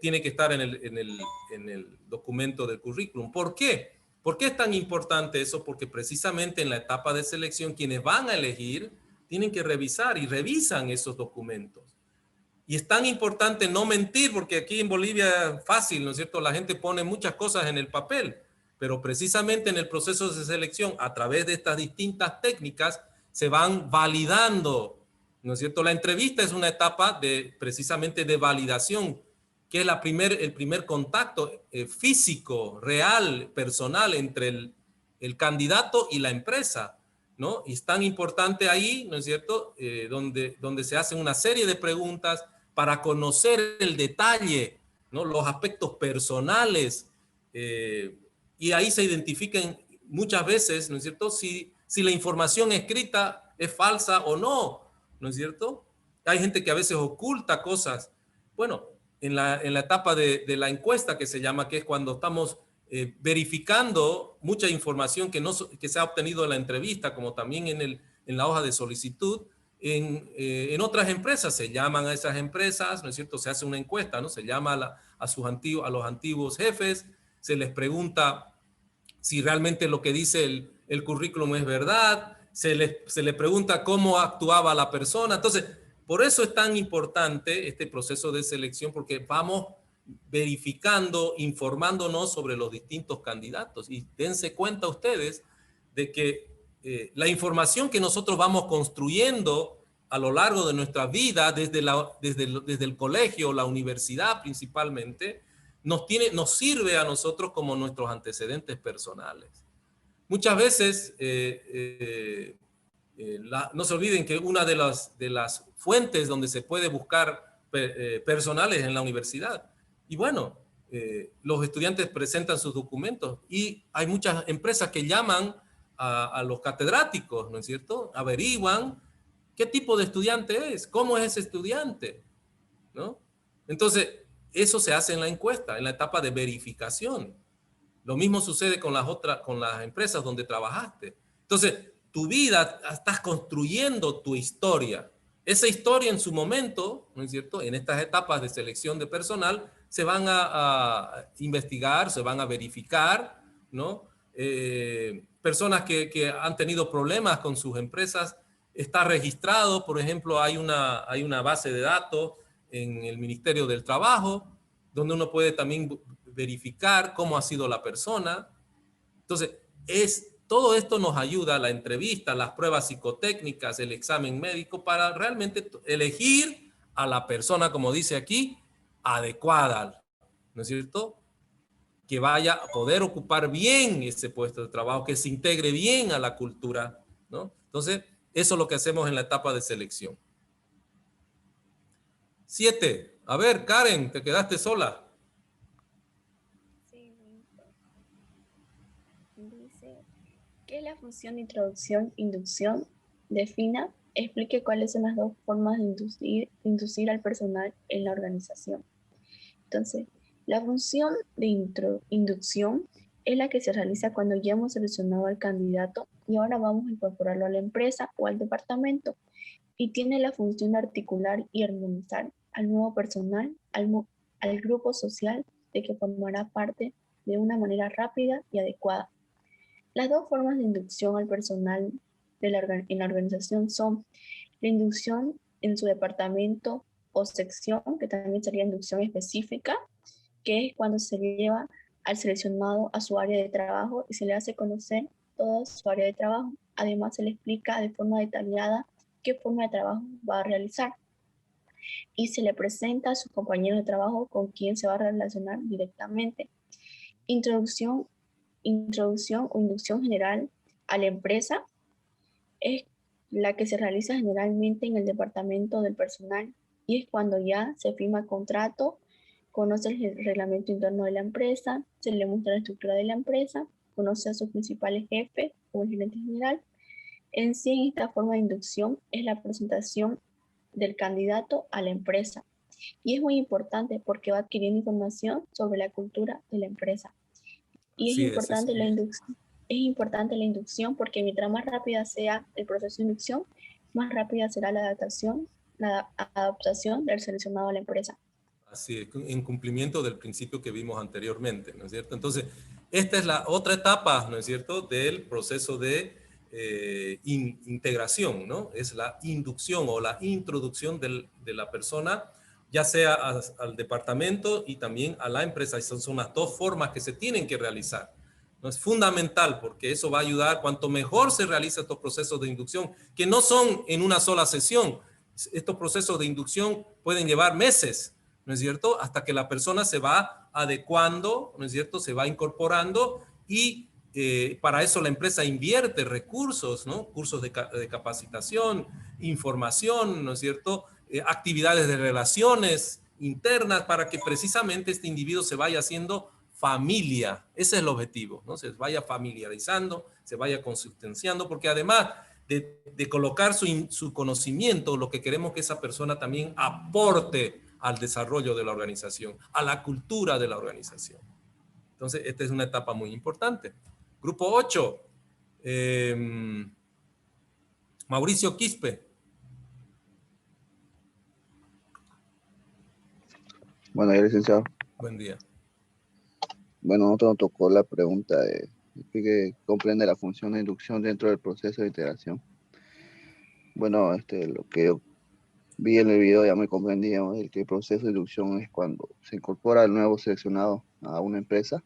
tiene que estar en el documento del currículum. ¿Por qué? ¿Por qué es tan importante eso? Porque precisamente en la etapa de selección, quienes van a elegir tienen que revisar y revisan esos documentos. Y es tan importante no mentir, porque aquí en Bolivia es fácil, ¿no es cierto? La gente pone muchas cosas en el papel, pero precisamente en el proceso de selección, a través de estas distintas técnicas, se van validando, ¿no es cierto? La entrevista es una etapa precisamente de validación, que es el primer contacto físico, real, personal entre el candidato y la empresa, ¿no? Y es tan importante ahí, ¿no es cierto?, donde se hacen una serie de preguntas para conocer el detalle, ¿no?, los aspectos personales, y ahí se identifican muchas veces, ¿no es cierto?, si la información escrita es falsa o no, ¿no es cierto? Hay gente que a veces oculta cosas. Bueno, en la etapa de la encuesta, que se llama, que es cuando estamos verificando mucha información que se ha obtenido en la entrevista, como también en la hoja de solicitud, en otras empresas se llaman a esas empresas, ¿no es cierto? Se hace una encuesta, ¿no? Se llama a los antiguos jefes, se les pregunta si realmente lo que dice el currículum es verdad, se le pregunta cómo actuaba la persona. Entonces, por eso es tan importante este proceso de selección, porque vamos verificando, informándonos sobre los distintos candidatos. Y dense cuenta ustedes de que la información que nosotros vamos construyendo a lo largo de nuestra vida, desde el colegio, la universidad principalmente, nos sirve a nosotros como nuestros antecedentes personales. Muchas veces, no se olviden que una de las fuentes donde se puede buscar personales en la universidad. Y bueno, los estudiantes presentan sus documentos y hay muchas empresas que llaman a los catedráticos, ¿no es cierto? Averiguan qué tipo de estudiante es, cómo es ese estudiante, ¿no? Entonces, eso se hace en la encuesta, en la etapa de verificación. Lo mismo sucede con las empresas donde trabajaste. Entonces, tu vida, estás construyendo tu historia. Esa historia en su momento, ¿no es cierto?, en estas etapas de selección de personal, se van a investigar, se van a verificar, ¿no? Personas que han tenido problemas con sus empresas, está registrado, por ejemplo, hay una base de datos en el Ministerio del Trabajo, donde uno puede también verificar cómo ha sido la persona. Entonces, todo esto nos ayuda, la entrevista, las pruebas psicotécnicas, el examen médico, para realmente elegir a la persona, como dice aquí, adecuada, ¿no es cierto?, que vaya a poder ocupar bien ese puesto de trabajo, que se integre bien a la cultura, ¿no? Entonces, eso es lo que hacemos en la etapa de selección. 7. A ver, Karen, te quedaste sola. Sí, dice que la función de introducción-inducción defina, explique cuáles son las dos formas de inducir al personal en la organización. Entonces, la función de inducción es la que se realiza cuando ya hemos seleccionado al candidato y ahora vamos a incorporarlo a la empresa o al departamento, y tiene la función de articular y armonizar al nuevo personal, al grupo social de que formará parte de una manera rápida y adecuada. Las dos formas de inducción al personal en la organización son la inducción en su departamento o sección, que también sería inducción específica, que es cuando se lleva al seleccionado a su área de trabajo y se le hace conocer toda su área de trabajo. Además, se le explica de forma detallada qué forma de trabajo va a realizar y se le presenta a sus compañeros de trabajo con quien se va a relacionar directamente. Introducción o inducción general a la empresa es la que se realiza generalmente en el departamento del personal y es cuando ya se firma contrato, conoce el reglamento interno de la empresa, se le muestra la estructura de la empresa, conoce a sus principales jefes o el gerente general. En sí, esta forma de inducción es la presentación del candidato a la empresa y es muy importante porque va adquiriendo información sobre la cultura de la empresa. Y Así es importante la inducción. Es importante la inducción porque mientras más rápida sea el proceso de inducción, más rápida será la adaptación del seleccionado a la empresa. Así es, en cumplimiento del principio que vimos anteriormente, ¿no es cierto? Entonces, esta es la otra etapa, ¿no es cierto?, del proceso de integración, ¿no? Es la inducción o la introducción de la persona, ya sea al departamento y también a la empresa. Esas son las dos formas que se tienen que realizar. ¿No? Es fundamental porque eso va a ayudar, cuanto mejor se realizan estos procesos de inducción, que no son en una sola sesión. Estos procesos de inducción pueden llevar meses, ¿no es cierto? Hasta que la persona se va adecuando, ¿no es cierto? Se va incorporando y para eso la empresa invierte recursos, ¿no? Cursos de capacitación, información, ¿no es cierto? Actividades de relaciones internas para que precisamente este individuo se vaya haciendo familia. Ese es el objetivo, ¿no? Se vaya familiarizando, se vaya consistenciando, porque además de colocar su conocimiento, lo que queremos que esa persona también aporte al desarrollo de la organización, a la cultura de la organización. Entonces, esta es una etapa muy importante. Grupo 8. Mauricio Quispe. Bueno, licenciado. Buen día. Bueno, nosotros nos tocó la pregunta de qué comprende la función de inducción dentro del proceso de integración. Bueno, lo que yo vi en el video ya me comprendíamos el que el proceso de inducción es cuando se incorpora el nuevo seleccionado a una empresa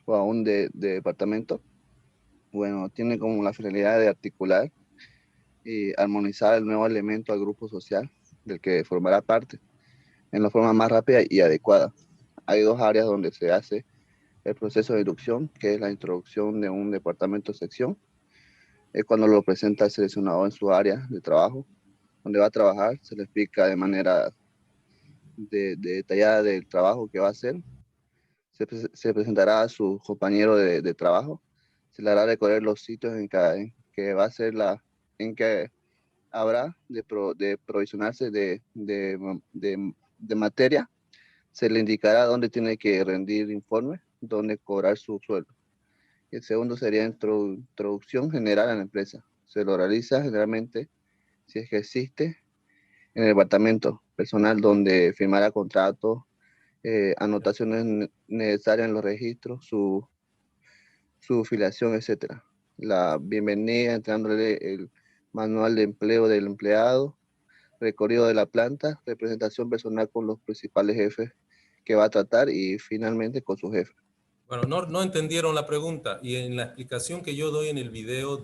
o a un departamento. Bueno, tiene como la finalidad de articular y armonizar el nuevo elemento al grupo social del que formará parte en la forma más rápida y adecuada. Hay dos áreas donde se hace el proceso de inducción, que es la introducción de un departamento o sección. Es cuando lo presenta el seleccionado en su área de trabajo, donde va a trabajar, se le explica de manera detallada del trabajo que va a hacer. Se presentará a su compañero de trabajo, se le hará recorrer los sitios en que va a ser en que habrá de provisionarse de materia. Se le indicará dónde tiene que rendir informe, dónde cobrar su sueldo. El segundo sería introducción general a la empresa. Se lo realiza generalmente, si es que existe, en el departamento personal, donde firmará contratos, anotaciones necesarias en los registros, su filiación, etc. La bienvenida, entregándole el manual de empleo del empleado, recorrido de la planta, representación personal con los principales jefes que va a tratar y finalmente con su jefe. Bueno, no entendieron la pregunta y en la explicación que yo doy en el video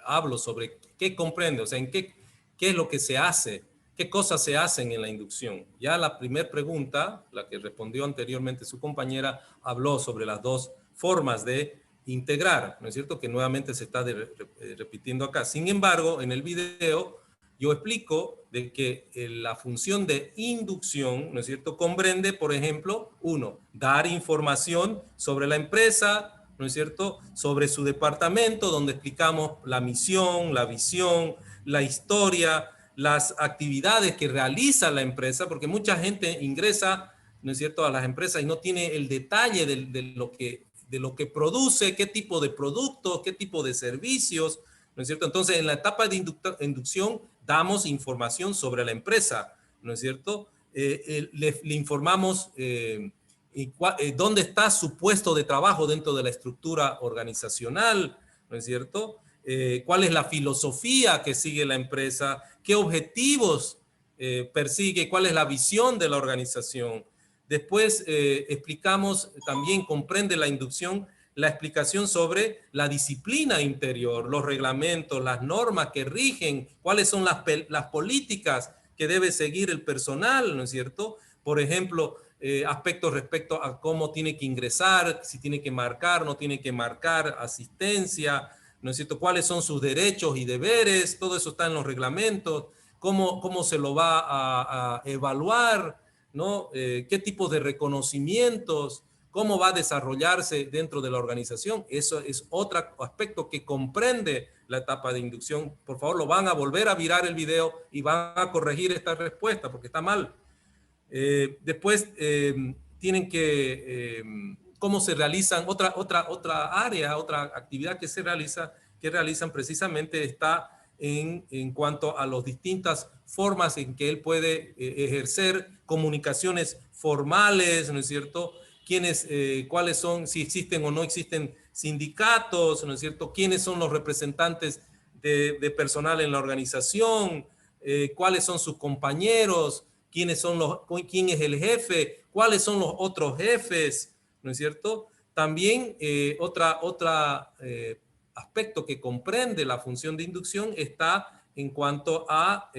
hablo sobre qué comprende, o sea, qué es lo que se hace, qué cosas se hacen en la inducción. Ya la primera pregunta, la que respondió anteriormente su compañera, habló sobre las dos formas de integrar, ¿no es cierto? Que nuevamente se está repitiendo acá. Sin embargo, en el video yo explico de que la función de inducción, ¿no es cierto?, comprende, por ejemplo, dar información sobre la empresa, ¿no es cierto?, sobre su departamento, donde explicamos la misión, la visión, la historia, las actividades que realiza la empresa, porque mucha gente ingresa, ¿no es cierto?, a las empresas y no tiene el detalle de lo que produce, qué tipo de productos, qué tipo de servicios, ¿no es cierto? Entonces, en la etapa de inducción, damos información sobre la empresa, ¿no es cierto? Le informamos dónde está su puesto de trabajo dentro de la estructura organizacional, ¿no es cierto? Cuál es la filosofía que sigue la empresa, qué objetivos persigue, cuál es la visión de la organización. Después explicamos, también comprende la inducción, la explicación sobre la disciplina interior, los reglamentos, las normas que rigen, cuáles son las políticas que debe seguir el personal, ¿no es cierto? Por ejemplo, aspectos respecto a cómo tiene que ingresar, si tiene que marcar, no tiene que marcar, asistencia, ¿no es cierto? Cuáles son sus derechos y deberes, todo eso está en los reglamentos, cómo se lo va a evaluar, ¿no? ¿Qué tipo de reconocimientos? ¿Cómo va a desarrollarse dentro de la organización? Eso es otro aspecto que comprende la etapa de inducción. Por favor, lo van a volver a mirar el video y van a corregir esta respuesta porque está mal. Después tienen que cómo se realizan, otra área, otra actividad que realizan precisamente está en cuanto a las distintas formas en que él puede ejercer comunicaciones formales, ¿no es cierto? Cuáles son, si existen o no existen sindicatos, ¿no es cierto? Quiénes son los representantes de personal en la organización, cuáles son sus compañeros, quién es el jefe, cuáles son los otros jefes, ¿no es cierto? También otro aspecto que comprende la función de inducción está en cuanto a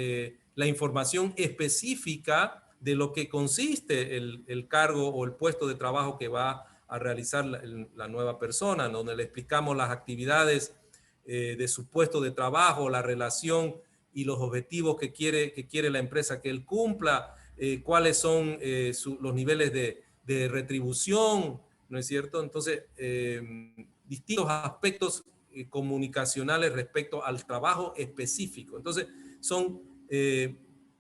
la información específica de lo que consiste el cargo o el puesto de trabajo que va a realizar la nueva persona, donde le explicamos las actividades de su puesto de trabajo, la relación y los objetivos que quiere la empresa que él cumpla, cuáles son los niveles de retribución, ¿no es cierto? Entonces, distintos aspectos comunicacionales respecto al trabajo específico. Entonces, son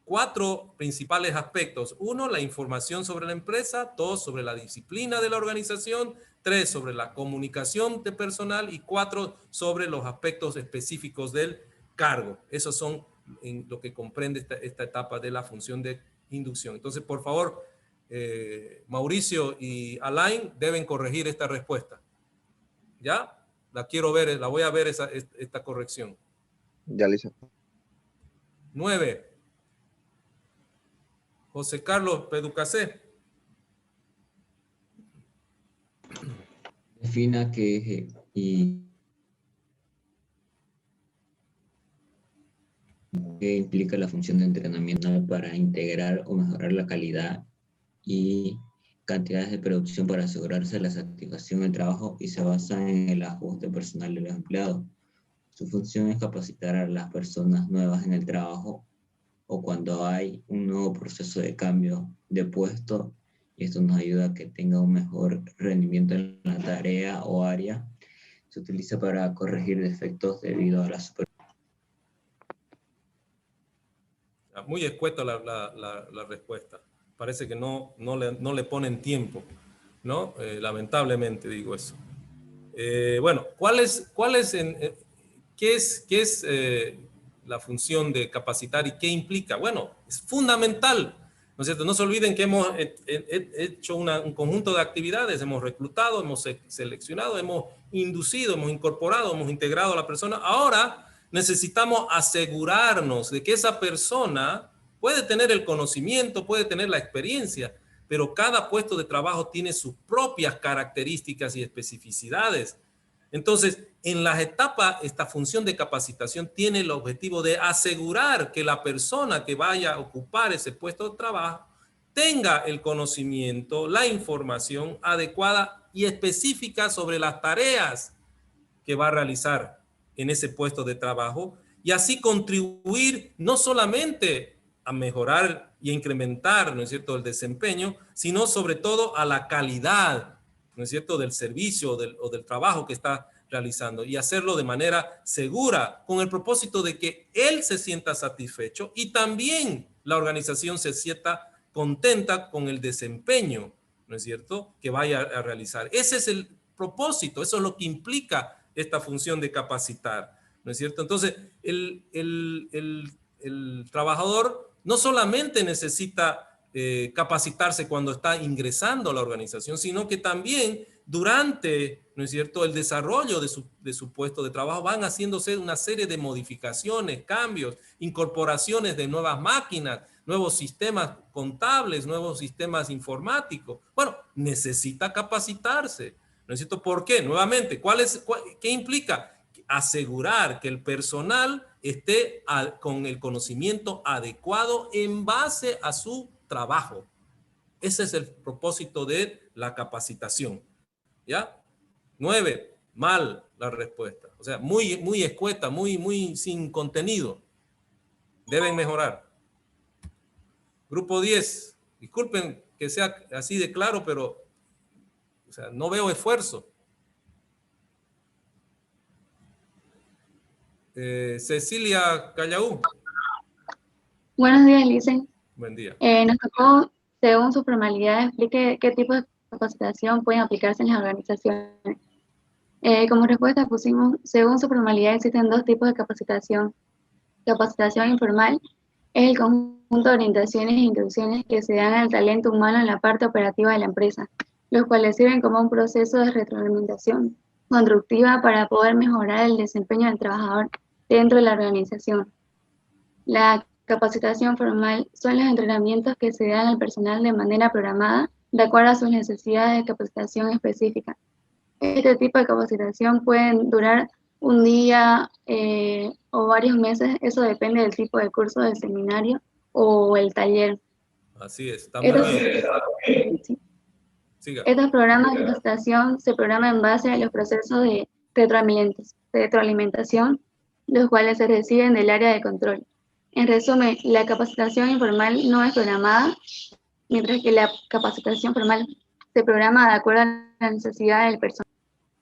4 principales aspectos. 1, la información sobre la empresa. 2, sobre la disciplina de la organización. 3, sobre la comunicación de personal. Y 4, sobre los aspectos específicos del cargo. Esos son lo que comprende esta etapa de la función de inducción. Entonces, por favor, Mauricio y Alain deben corregir esta respuesta. ¿Ya? La voy a ver esta corrección. Ya, Lisa. 9. José Carlos Peducacé. Defina qué implica la función de entrenamiento para integrar o mejorar la calidad y cantidades de producción para asegurarse la satisfacción del trabajo y se basa en el ajuste personal de los empleados. Su función es capacitar a las personas nuevas en el trabajo o cuando hay un nuevo proceso de cambio de puesto, y esto nos ayuda a que tenga un mejor rendimiento en la tarea o área. Se utiliza para corregir defectos debido a la supervisión. Muy escueta la respuesta. Parece que no le ponen tiempo, ¿no? Lamentablemente digo eso. Bueno, ¿qué es la función de capacitar y qué implica? Bueno, es fundamental, ¿no es cierto? No se olviden que hemos hecho un conjunto de actividades, hemos reclutado, hemos seleccionado, hemos inducido, hemos incorporado, hemos integrado a la persona. Ahora necesitamos asegurarnos de que esa persona puede tener el conocimiento, puede tener la experiencia, pero cada puesto de trabajo tiene sus propias características y especificidades. Entonces, en las etapas, esta función de capacitación tiene el objetivo de asegurar que la persona que vaya a ocupar ese puesto de trabajo tenga el conocimiento, la información adecuada y específica sobre las tareas que va a realizar en ese puesto de trabajo y así contribuir no solamente a mejorar y a incrementar, ¿no es cierto?, el desempeño, sino sobre todo a la calidad, ¿no es cierto?, del servicio o del trabajo que está realizando y hacerlo de manera segura con el propósito de que él se sienta satisfecho y también la organización se sienta contenta con el desempeño, ¿no es cierto?, que vaya a realizar. Ese es el propósito, eso es lo que implica esta función de capacitar, ¿no es cierto? Entonces, el trabajador no solamente necesita capacitarse cuando está ingresando a la organización, sino que también durante, ¿no es cierto?, el desarrollo de su puesto de trabajo van haciéndose una serie de modificaciones, cambios, incorporaciones de nuevas máquinas, nuevos sistemas contables, nuevos sistemas informáticos. Bueno, necesita capacitarse, ¿no es cierto? ¿Por qué? Nuevamente, ¿qué implica? Asegurar que el personal esté con el conocimiento adecuado en base a su trabajo. Ese es el propósito de la capacitación. ¿Ya? 9, mal la respuesta. O sea, muy escueta, muy sin contenido. Deben mejorar. Grupo 10, disculpen que sea así de claro, pero o sea, no veo esfuerzo. Cecilia Callaú. Buenos días, Licen. Buen día. Nos tocó, según su formalidad, explique qué tipo capacitación pueden aplicarse en las organizaciones. Como respuesta pusimos, según su formalidad existen dos tipos de capacitación. Capacitación informal es el conjunto de orientaciones e instrucciones que se dan al talento humano en la parte operativa de la empresa, los cuales sirven como un proceso de retroalimentación constructiva para poder mejorar el desempeño del trabajador dentro de la organización. La capacitación formal son los entrenamientos que se dan al personal de manera programada de acuerdo a sus necesidades de capacitación específica. Este tipo de capacitación pueden durar un día o varios meses, eso depende del tipo de curso, del seminario o el taller. Así es, está muy bien. Sí. Siga. Estos programas de capacitación se programan en base a los procesos de retroalimentación, los cuales se reciben del área de control. En resumen, la capacitación informal no es programada, mientras que la capacitación formal se programa de acuerdo a la necesidad del personal.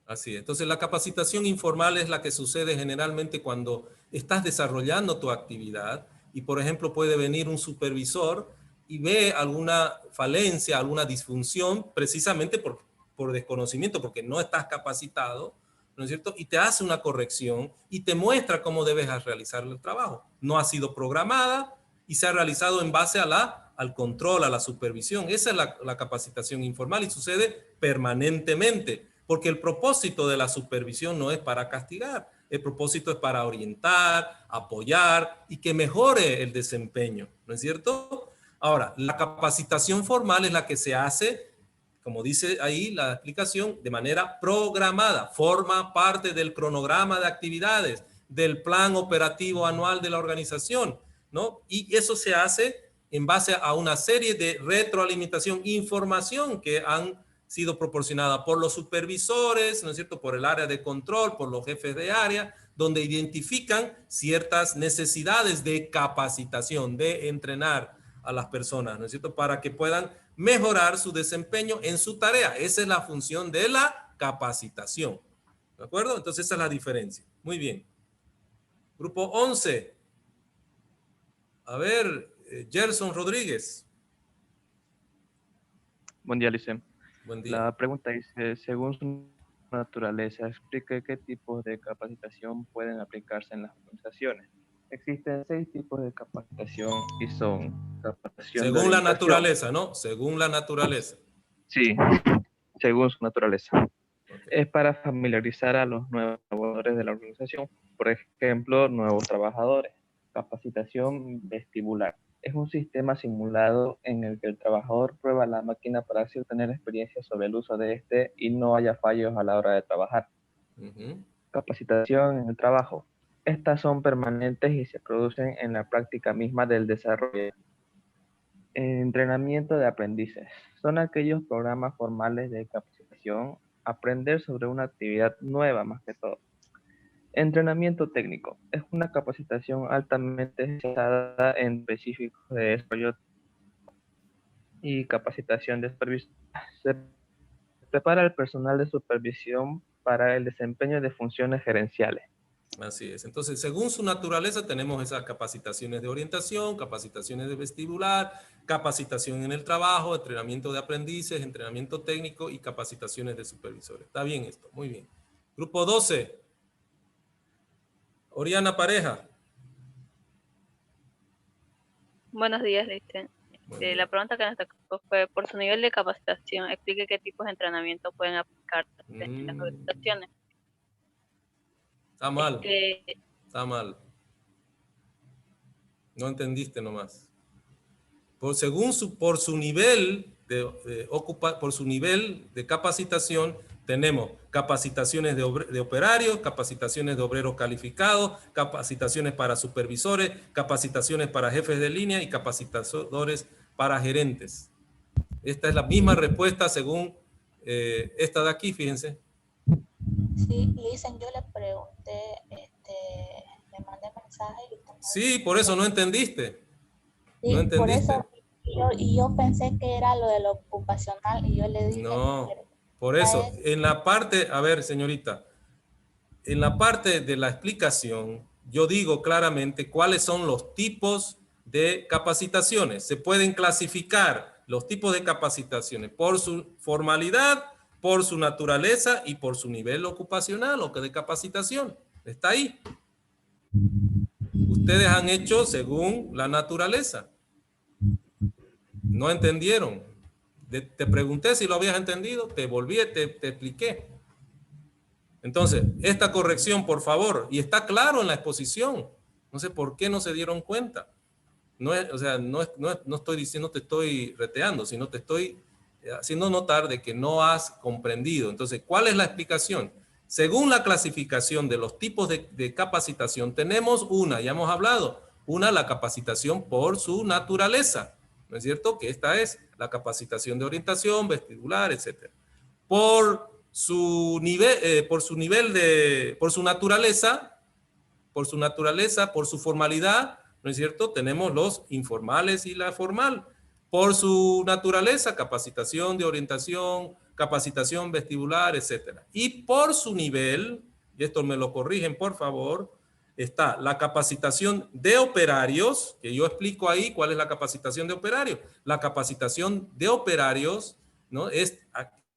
Así es. Entonces, la capacitación informal es la que sucede generalmente cuando estás desarrollando tu actividad y, por ejemplo, puede venir un supervisor y ve alguna falencia, alguna disfunción, precisamente por desconocimiento, porque no estás capacitado, ¿no es cierto? Y te hace una corrección y te muestra cómo debes realizar el trabajo. No ha sido programada y se ha realizado en base al control, a la supervisión. Esa es la capacitación informal y sucede permanentemente, porque el propósito de la supervisión no es para castigar, el propósito es para orientar, apoyar y que mejore el desempeño, ¿no es cierto? Ahora, la capacitación formal es la que se hace, como dice ahí la explicación, de manera programada, forma parte del cronograma de actividades, del plan operativo anual de la organización, ¿no? Y eso se hace en base a una serie de retroalimentación, información que han sido proporcionada por los supervisores, ¿no es cierto?, por el área de control, por los jefes de área, donde identifican ciertas necesidades de capacitación, de entrenar a las personas, ¿no es cierto?, para que puedan mejorar su desempeño en su tarea. Esa es la función de la capacitación, ¿de acuerdo? Entonces esa es la diferencia. Muy bien. Grupo 11. A ver, Gerson Rodríguez. Buen día, Licen. Buen día. La pregunta dice, según su naturaleza, explique qué tipos de capacitación pueden aplicarse en las organizaciones. Existen 6 tipos de capacitación y son capacitación según la naturaleza, ¿no? Según la naturaleza. Sí, según su naturaleza. Okay. Es para familiarizar a los nuevos trabajadores de la organización. Por ejemplo, nuevos trabajadores. Capacitación vestibular. Es un sistema simulado en el que el trabajador prueba la máquina para así obtener experiencia sobre el uso de este y no haya fallos a la hora de trabajar. Capacitación en el trabajo. Estas son permanentes y se producen en la práctica misma del desarrollo. Entrenamiento de aprendices. Son aquellos programas formales de capacitación, aprender sobre una actividad nueva más que todo. Entrenamiento técnico. Es una capacitación altamente especializada en específicos de desarrollo y capacitación de supervisión. Se prepara el personal de supervisión para el desempeño de funciones gerenciales. Así es. Entonces, según su naturaleza, tenemos esas capacitaciones de orientación, capacitaciones de vestibular, capacitación en el trabajo, entrenamiento de aprendices, entrenamiento técnico y capacitaciones de supervisores. Está bien esto, muy bien. Grupo 12. Oriana Pareja. Buenos días, Listen. La pregunta que nos tocó fue, por su nivel de capacitación, explique qué tipos de entrenamiento pueden aplicar en las organizaciones. Está mal. Está mal. No entendiste nomás. Por su nivel de capacitación, tenemos capacitaciones de operarios, capacitaciones de obreros calificados, capacitaciones para supervisores, capacitaciones para jefes de línea y capacitadores para gerentes. Esta es la misma respuesta según esta de aquí, fíjense. Sí, Listen, yo le pregunté, le mandé mensaje. Sí, por eso no entendiste. Sí, no entendiste. Por eso yo pensé que era lo de lo ocupacional y yo le dije. No, por eso, en la parte, a ver, señorita, en la parte de la explicación, yo digo claramente cuáles son los tipos de capacitaciones. Se pueden clasificar los tipos de capacitaciones por su formalidad, por su naturaleza y por su nivel ocupacional o de capacitación. Está ahí. Ustedes han hecho según la naturaleza. No entendieron. Te pregunté si lo habías entendido, te volví, te expliqué. Entonces, esta corrección, por favor, y está claro en la exposición. No sé por qué no se dieron cuenta. No es, o sea, no estoy diciendo, te estoy reteando, sino te estoy haciendo notar de que no has comprendido. Entonces, ¿cuál es la explicación? Según la clasificación de los tipos de capacitación, tenemos una, ya hemos hablado, una, la capacitación por su naturaleza. ¿No es cierto? Que esta es la capacitación de orientación, vestibular, etc. Por su naturaleza, por su formalidad, ¿no es cierto? Tenemos los informales y la formal. Por su naturaleza, capacitación de orientación, capacitación vestibular, etc. Y por su nivel, y esto me lo corrigen por favor, está la capacitación de operarios, que yo explico ahí cuál es la capacitación de operarios. La capacitación de operarios, ¿no? Es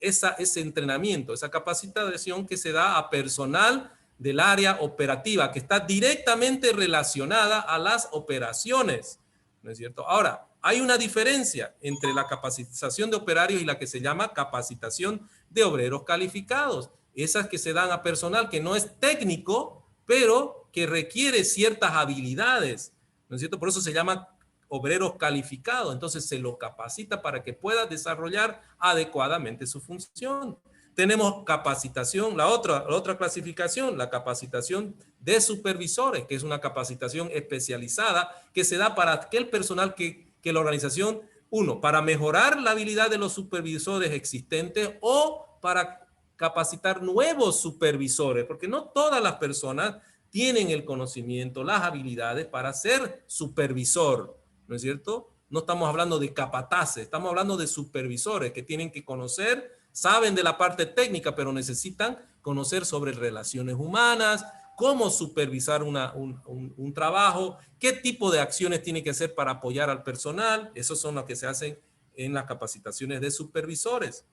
ese entrenamiento, esa capacitación que se da a personal del área operativa, que está directamente relacionada a las operaciones, ¿no es cierto? Ahora, hay una diferencia entre la capacitación de operarios y la que se llama capacitación de obreros calificados. Esas que se dan a personal que no es técnico, pero que requiere ciertas habilidades, ¿no es cierto? Por eso se llama obreros calificados. Entonces se lo capacita para que pueda desarrollar adecuadamente su función. Tenemos capacitación, la otra clasificación, la capacitación de supervisores, que es una capacitación especializada que se da para aquel personal que la organización, uno, para mejorar la habilidad de los supervisores existentes o para capacitar nuevos supervisores, porque no todas las personas tienen el conocimiento, las habilidades para ser supervisor, ¿no es cierto? No estamos hablando de capataces, estamos hablando de supervisores que tienen que conocer, saben de la parte técnica, pero necesitan conocer sobre relaciones humanas, cómo supervisar un trabajo, qué tipo de acciones tiene que hacer para apoyar al personal. Esos son los que se hacen en las capacitaciones de supervisores.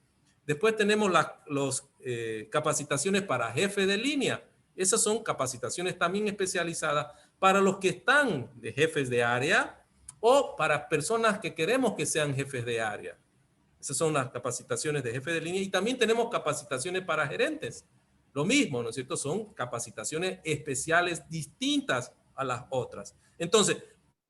Después tenemos las capacitaciones para jefe de línea. Esas son capacitaciones también especializadas para los que están de jefes de área o para personas que queremos que sean jefes de área. Esas son las capacitaciones de jefe de línea. Y también tenemos capacitaciones para gerentes. Lo mismo, ¿no es cierto? Son capacitaciones especiales distintas a las otras. Entonces,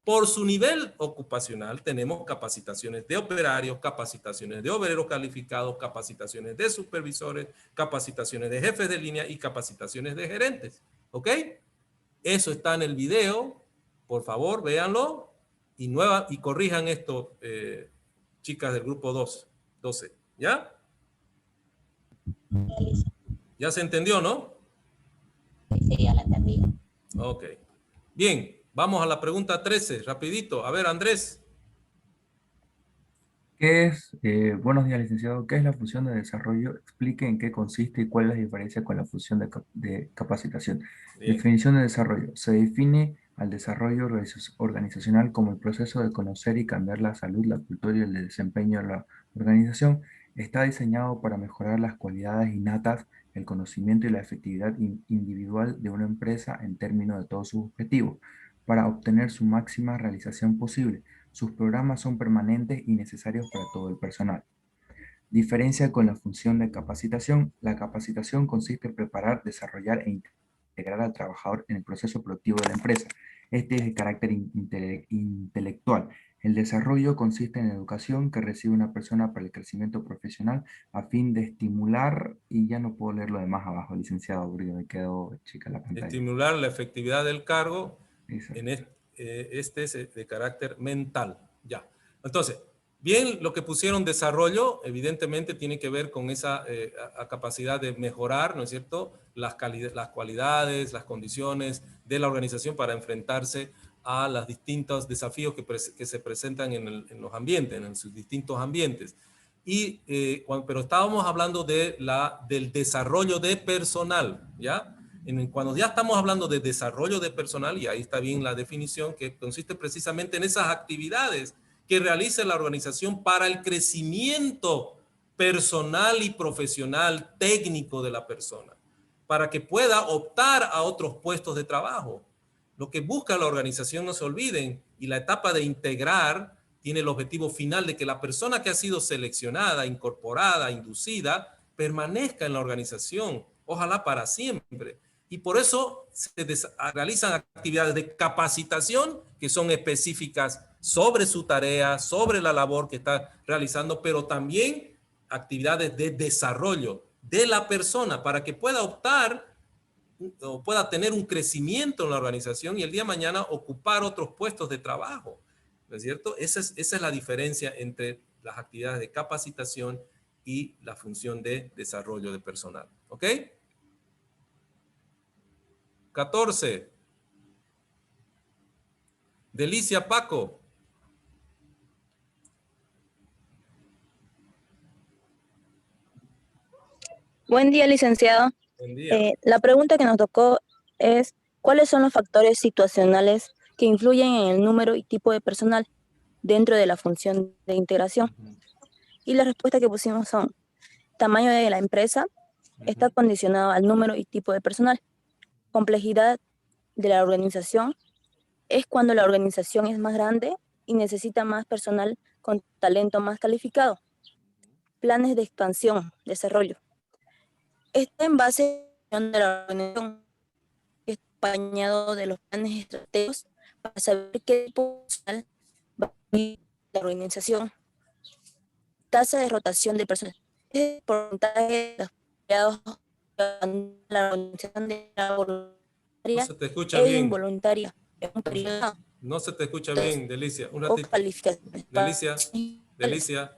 por su nivel ocupacional tenemos capacitaciones de operarios, capacitaciones de obreros calificados, capacitaciones de supervisores, capacitaciones de jefes de línea y capacitaciones de gerentes. ¿Ok? Eso está en el video. Por favor, véanlo y corrijan esto, chicas del grupo 12. ¿Ya? ¿Ya se entendió, no? Sí, ya lo entendí. Ok. Bien. Vamos a la pregunta 13, rapidito. A ver, Andrés. ¿Qué es, buenos días, licenciado, qué es la función de desarrollo? Explique en qué consiste y cuál es la diferencia con la función de capacitación. Bien. Definición de desarrollo. Se define al desarrollo organizacional como el proceso de conocer y cambiar la salud, la cultura y el desempeño de la organización. Está diseñado para mejorar las cualidades innatas, el conocimiento y la efectividad individual de una empresa en términos de todos sus objetivos, para obtener su máxima realización posible. Sus programas son permanentes y necesarios para todo el personal. Diferencia con la función de capacitación. La capacitación consiste en preparar, desarrollar e integrar al trabajador en el proceso productivo de la empresa. Este es de carácter intelectual. El desarrollo consiste en educación que recibe una persona para el crecimiento profesional a fin de estimular, y ya no puedo leer lo demás abajo, licenciado, porque me quedó chica la pantalla. Estimular la efectividad del cargo. En este es de carácter mental. Ya. Entonces, bien, lo que pusieron desarrollo, evidentemente tiene que ver con esa capacidad de mejorar, ¿no es cierto?, las cualidades, las condiciones de la organización para enfrentarse a los distintos desafíos que se presentan en los ambientes, en sus distintos ambientes. Pero estábamos hablando del desarrollo de personal, ¿ya? Cuando ya estamos hablando de desarrollo de personal, y ahí está bien la definición, que consiste precisamente en esas actividades que realice la organización para el crecimiento personal y profesional técnico de la persona, para que pueda optar a otros puestos de trabajo. Lo que busca la organización, no se olviden, y la etapa de integrar tiene el objetivo final de que la persona que ha sido seleccionada, incorporada, inducida, permanezca en la organización, ojalá para siempre. Y por eso se realizan actividades de capacitación que son específicas sobre su tarea, sobre la labor que está realizando, pero también actividades de desarrollo de la persona para que pueda optar o pueda tener un crecimiento en la organización y el día de mañana ocupar otros puestos de trabajo. ¿No es cierto? Esa es la diferencia entre las actividades de capacitación y la función de desarrollo de personal. ¿Ok? 14. Delicia Paco. Buen día, licenciado. Buen día. La pregunta que nos tocó es, ¿cuáles son los factores situacionales que influyen en el número y tipo de personal dentro de la función de integración? Y la respuesta que pusimos son, tamaño de la empresa está condicionado al número y tipo de personal. Complejidad de la organización es cuando la organización es más grande y necesita más personal con talento más calificado. Planes de expansión, desarrollo. Está en base de la organización, acompañado de los planes estratégicos para saber qué tipo de personal va a vivir la organización. Tasa de rotación de personal. Es el porcentaje de los empleados que la organización de la voluntaria No se te escucha bien. involuntaria en un periodo. No se te escucha bien, Delicia. Un ratito. Delicia.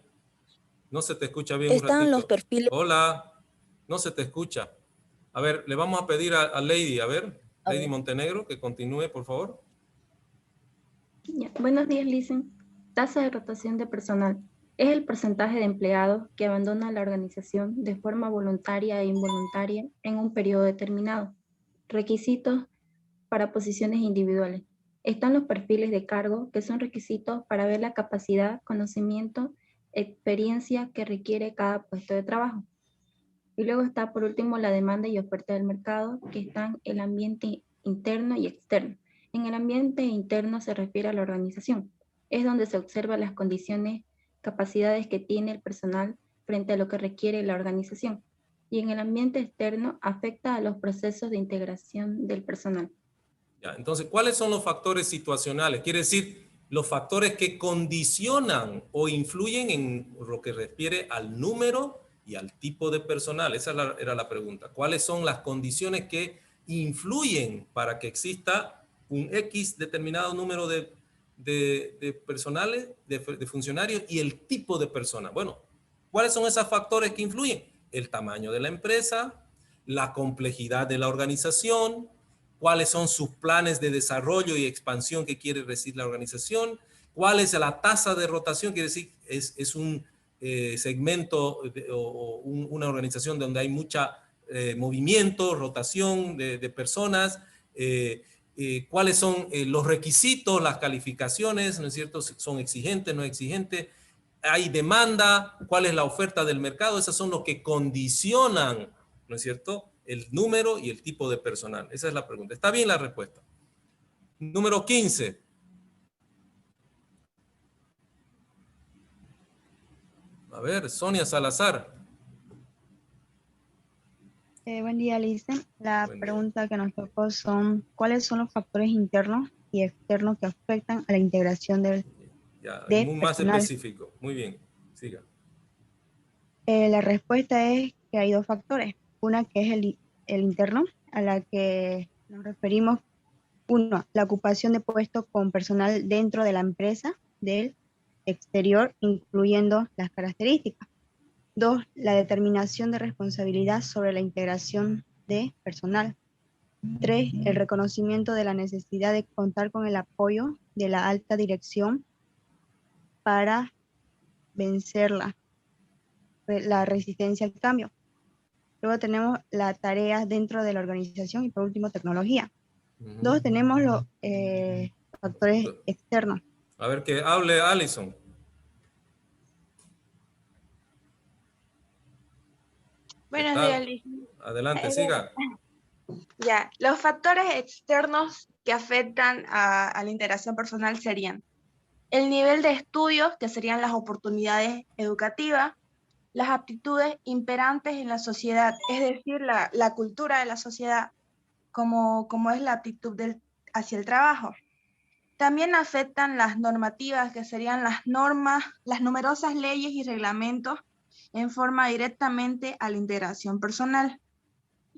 No se te escucha bien un ratito. Están los perfiles. Hola. No se te escucha. A ver, le vamos a pedir a Lady, Lady Montenegro, que continúe, por favor. Ya. Buenos días, Licen. Tasa de rotación de personal. Es el porcentaje de empleados que abandona la organización de forma voluntaria e involuntaria en un periodo determinado. Requisitos para posiciones individuales. Están los perfiles de cargo, que son requisitos para ver la capacidad, conocimiento, experiencia que requiere cada puesto de trabajo. Y luego está, por último, la demanda y oferta del mercado, que están el ambiente interno y externo. En el ambiente interno se refiere a la organización. Es donde se observan las condiciones, capacidades que tiene el personal frente a lo que requiere la organización. Y en el ambiente externo afecta a los procesos de integración del personal. Ya, entonces, ¿cuáles son los factores situacionales? Quiere decir, los factores que condicionan o influyen en lo que refiere al número y al tipo de personal. Esa era la pregunta. ¿Cuáles son las condiciones que influyen para que exista un X determinado número de personales, de funcionarios y el tipo de persona? Bueno, ¿cuáles son esos factores que influyen? El tamaño de la empresa, la complejidad de la organización, cuáles son sus planes de desarrollo y expansión que quiere recibir la organización, cuál es la tasa de rotación, quiere decir, es un segmento o una organización donde hay mucha movimiento, rotación de personas, cuáles son los requisitos, las calificaciones, ¿no es cierto? ¿Son exigentes, no exigentes? ¿Hay demanda? ¿Cuál es la oferta del mercado? Esos son los que condicionan, ¿no es cierto?, el número y el tipo de personal. Esa es la pregunta. ¿Está bien la respuesta? Número 15. A ver, Sonia Salazar. Buen día, Lice. La pregunta que nos tocó son, ¿cuáles son los factores internos y externos que afectan a la integración de Más personal? específico. Muy bien, siga. La respuesta es que hay dos factores. Una que es el interno, a la que nos referimos. Uno, la ocupación de puestos con personal dentro de la empresa, del exterior, incluyendo las características. Dos, la determinación de responsabilidad sobre la integración de personal. Tres, el reconocimiento de la necesidad de contar con el apoyo de la alta dirección para vencer la resistencia al cambio. Luego tenemos las tareas dentro de la organización y por último tecnología. Dos, tenemos los factores externos. A ver, que hable Alison. Buenos días, Liz. Adelante, siga. Ya, los factores externos que afectan a la integración personal serían el nivel de estudios, que serían las oportunidades educativas, las aptitudes imperantes en la sociedad, es decir, la cultura de la sociedad, como es la aptitud hacia el trabajo. También afectan las normativas, que serían las normas, las numerosas leyes y reglamentos en forma directamente a la integración personal.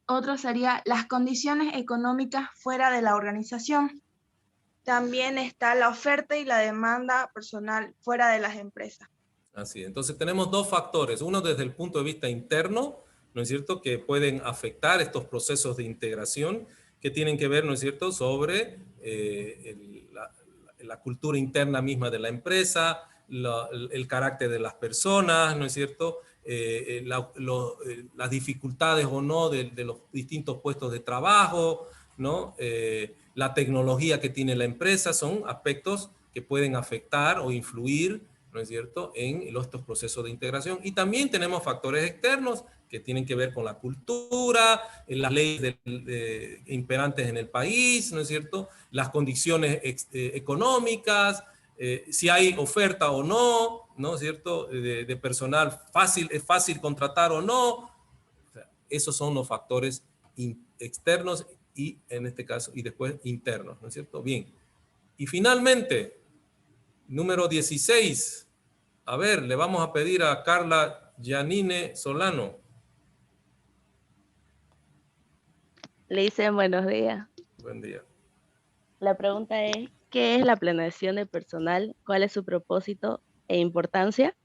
Otro sería las condiciones económicas fuera de la organización. También está la oferta y la demanda personal fuera de las empresas. Así, entonces tenemos dos factores, uno desde el punto de vista interno, ¿no es cierto?, que pueden afectar estos procesos de integración que tienen que ver, ¿no es cierto?, sobre la cultura interna misma de la empresa, el carácter de las personas, ¿no es cierto?, las dificultades o no de los distintos puestos de trabajo, ¿no? La tecnología que tiene la empresa, son aspectos que pueden afectar o influir, ¿no es cierto?, en estos procesos de integración. Y también tenemos factores externos que tienen que ver con la cultura, las leyes imperantes en el país, ¿no es cierto?, las condiciones económicas, si hay oferta o no, ¿no es cierto?, de personal es fácil contratar o no. O sea, esos son los factores externos y en este caso, y después internos, ¿no es cierto? Bien. Y finalmente, número 16. A ver, le vamos a pedir a Carla Yanine Solano. Le dicen buenos días. Buen día. La pregunta es, ¿qué es la planeación de personal? ¿Cuál es su propósito e importancia?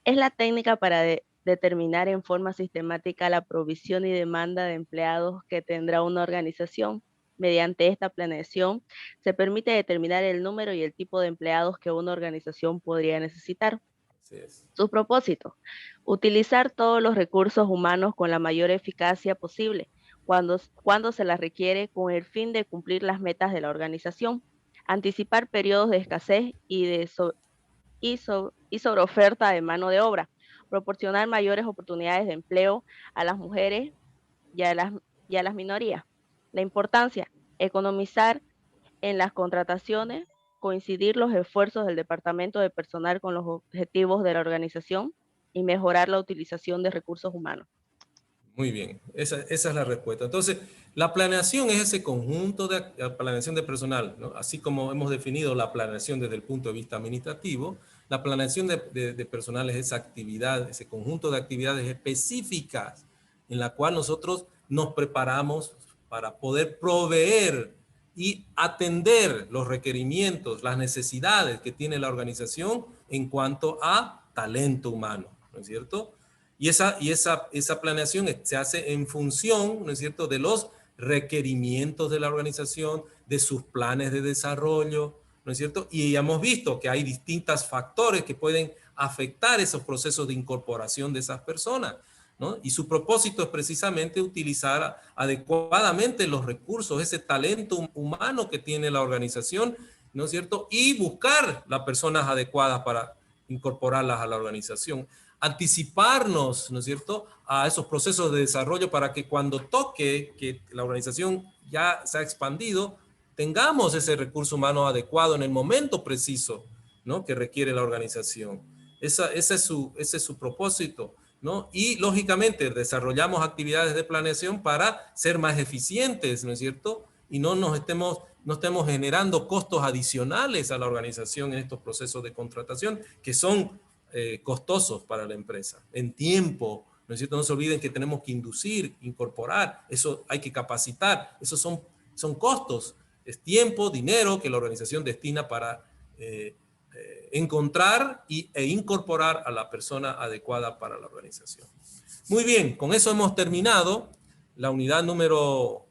Es la técnica para determinar en forma sistemática la provisión y demanda de empleados que tendrá una organización. Mediante esta planeación se permite determinar el número y el tipo de empleados que una organización podría necesitar. Sus propósitos: utilizar todos los recursos humanos con la mayor eficacia posible, cuando se las requiere, con el fin de cumplir las metas de la organización, anticipar periodos de escasez y sobreoferta de mano de obra, proporcionar mayores oportunidades de empleo a las mujeres y a las minorías. La importancia: economizar en las contrataciones, coincidir los esfuerzos del departamento de personal con los objetivos de la organización y mejorar la utilización de recursos humanos. Muy bien, esa es la respuesta. Entonces, la planeación es ese conjunto de planeación de personal, ¿no? Así como hemos definido la planeación desde el punto de vista administrativo, la planeación de personal es esa actividad, ese conjunto de actividades específicas en la cual nosotros nos preparamos para poder proveer y atender los requerimientos, las necesidades que tiene la organización en cuanto a talento humano, ¿no es cierto? Y esa planeación se hace en función, ¿no es cierto?, de los requerimientos de la organización, de sus planes de desarrollo, ¿no es cierto? Y hemos visto que hay distintos factores que pueden afectar esos procesos de incorporación de esas personas, ¿no? Y su propósito es precisamente utilizar adecuadamente los recursos, ese talento humano que tiene la organización, ¿no es cierto? Y buscar las personas adecuadas para incorporarlas a la organización. Anticiparnos, ¿no es cierto?, a esos procesos de desarrollo para que cuando toque que la organización ya se ha expandido, tengamos ese recurso humano adecuado en el momento preciso, ¿no?, que requiere la organización. Ese es su propósito, ¿no? Y lógicamente desarrollamos actividades de planeación para ser más eficientes, ¿no es cierto?, y no estemos generando costos adicionales a la organización en estos procesos de contratación que son costosos para la empresa, en tiempo, ¿no es cierto? No se olviden que tenemos que inducir, incorporar, eso hay que capacitar, esos son costos, es tiempo, dinero que la organización destina para encontrar e incorporar a la persona adecuada para la organización. Muy bien, con eso hemos terminado la unidad número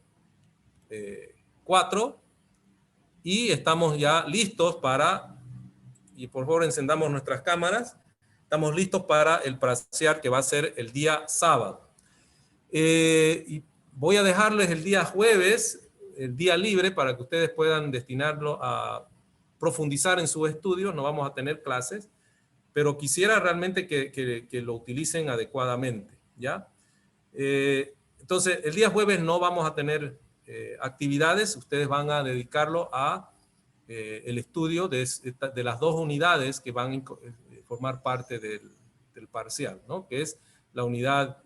4 y estamos ya listos y por favor encendamos nuestras cámaras. Estamos listos para el parcial que va a ser el día sábado. Y voy a dejarles el día jueves, el día libre, para que ustedes puedan destinarlo a profundizar en sus estudios, no vamos a tener clases, pero quisiera realmente que lo utilicen adecuadamente, ¿ya? Entonces, el día jueves no vamos a tener actividades, ustedes van a dedicarlo a el estudio de las dos unidades que van a formar parte del parcial, ¿no? Que es la unidad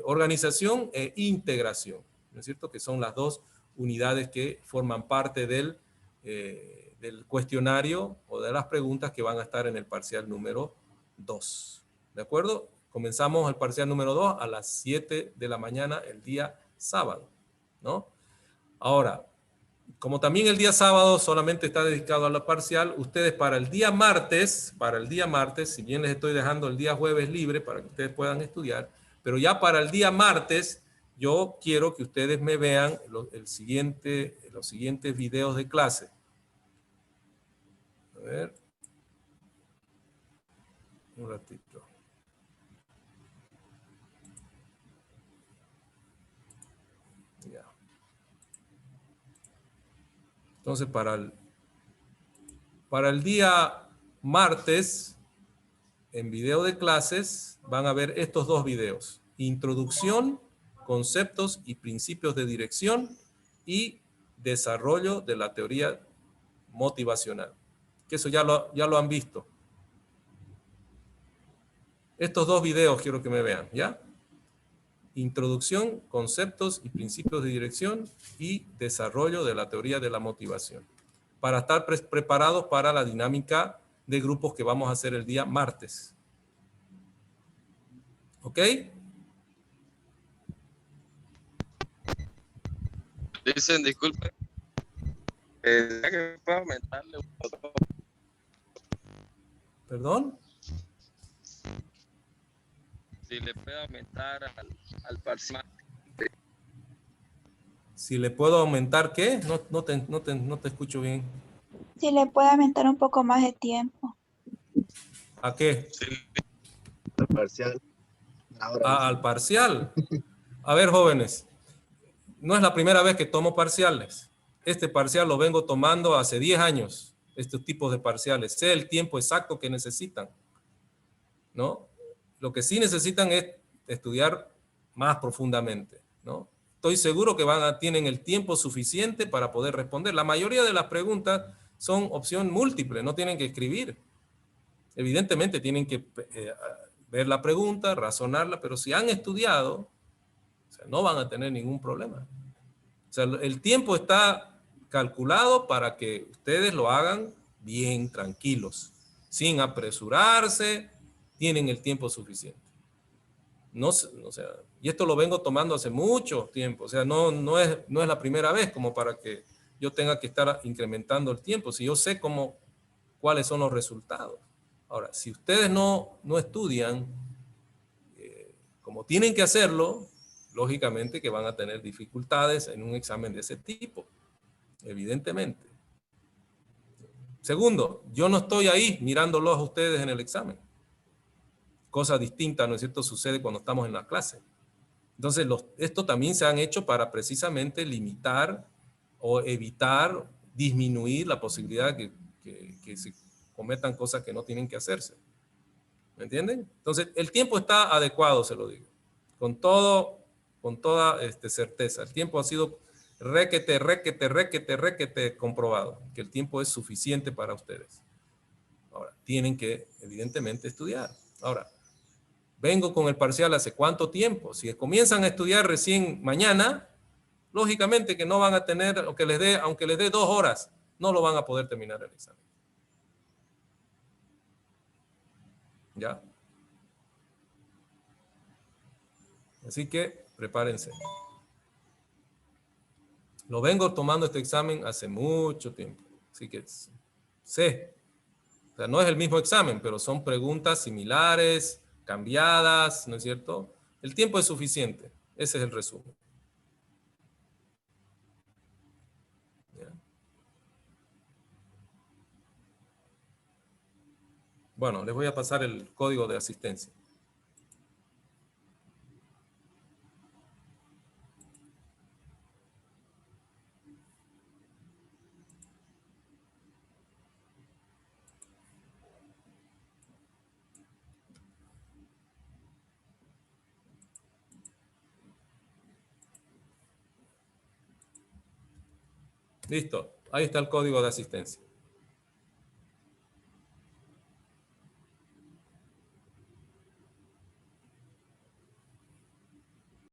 organización e integración, ¿no es cierto? Que son las dos unidades que forman parte del cuestionario o de las preguntas que van a estar en el parcial número 2. ¿De acuerdo? Comenzamos el parcial número 2 a las 7 de la mañana el día sábado, ¿no? Ahora, como también el día sábado solamente está dedicado a la parcial, ustedes para el día martes, si bien les estoy dejando el día jueves libre para que ustedes puedan estudiar, pero ya para el día martes yo quiero que ustedes me vean los siguientes videos de clase. A ver. Un ratito. Ya. Entonces, para el día martes, en video de clases, van a ver estos dos videos. Introducción, conceptos y principios de dirección y desarrollo de la teoría motivacional. Que eso ya lo han visto. Estos dos videos quiero que me vean, ¿ya? Introducción, conceptos y principios de dirección y desarrollo de la teoría de la motivación. Para estar preparados para la dinámica de grupos que vamos a hacer el día martes. ¿Ok? Dicen, disculpe. Que puedo aumentarle un poco. ¿Perdón? Si le puedo aumentar al parcial. Si le puedo aumentar, ¿qué? No te escucho bien. Si le puede aumentar un poco más de tiempo. ¿A qué? Al parcial. Al parcial. A ver, jóvenes, no es la primera vez que tomo parciales. Este parcial lo vengo tomando hace 10 años, estos tipos de parciales. Sé el tiempo exacto que necesitan, ¿no? Lo que sí necesitan es estudiar más profundamente, ¿no? Estoy seguro que tienen el tiempo suficiente para poder responder. La mayoría de las preguntas son opción múltiple, no tienen que escribir. Evidentemente tienen que ver la pregunta, razonarla, pero si han estudiado, o sea, no van a tener ningún problema. O sea, el tiempo está calculado para que ustedes lo hagan bien, tranquilos, sin apresurarse, tienen el tiempo suficiente. No, o sea, y esto lo vengo tomando hace mucho tiempo, o sea, no es la primera vez como para que yo tenga que estar incrementando el tiempo, si yo sé cuáles son los resultados. Ahora, si ustedes no estudian como tienen que hacerlo, lógicamente que van a tener dificultades en un examen de ese tipo, evidentemente. Segundo, yo no estoy ahí mirándolos a ustedes en el examen. Cosa distinta, ¿no es cierto?, sucede cuando estamos en la clase. Entonces, esto también se han hecho para precisamente limitar o evitar, disminuir la posibilidad de que se cometan cosas que no tienen que hacerse. ¿Me entienden? Entonces, el tiempo está adecuado, se lo digo. Con toda certeza. El tiempo ha sido requete comprobado. Que el tiempo es suficiente para ustedes. Ahora, tienen que, evidentemente, estudiar. Ahora, vengo con el parcial hace cuánto tiempo. Si comienzan a estudiar recién mañana, lógicamente que no van a tener, aunque les dé 2 horas, no lo van a poder terminar el examen. ¿Ya? Así que prepárense. Lo vengo tomando este examen hace mucho tiempo. Así que sé. O sea, no es el mismo examen, pero son preguntas similares, cambiadas, ¿no es cierto? El tiempo es suficiente. Ese es el resumen. ¿Ya? Bueno, les voy a pasar el código de asistencia. Listo. Ahí está el código de asistencia.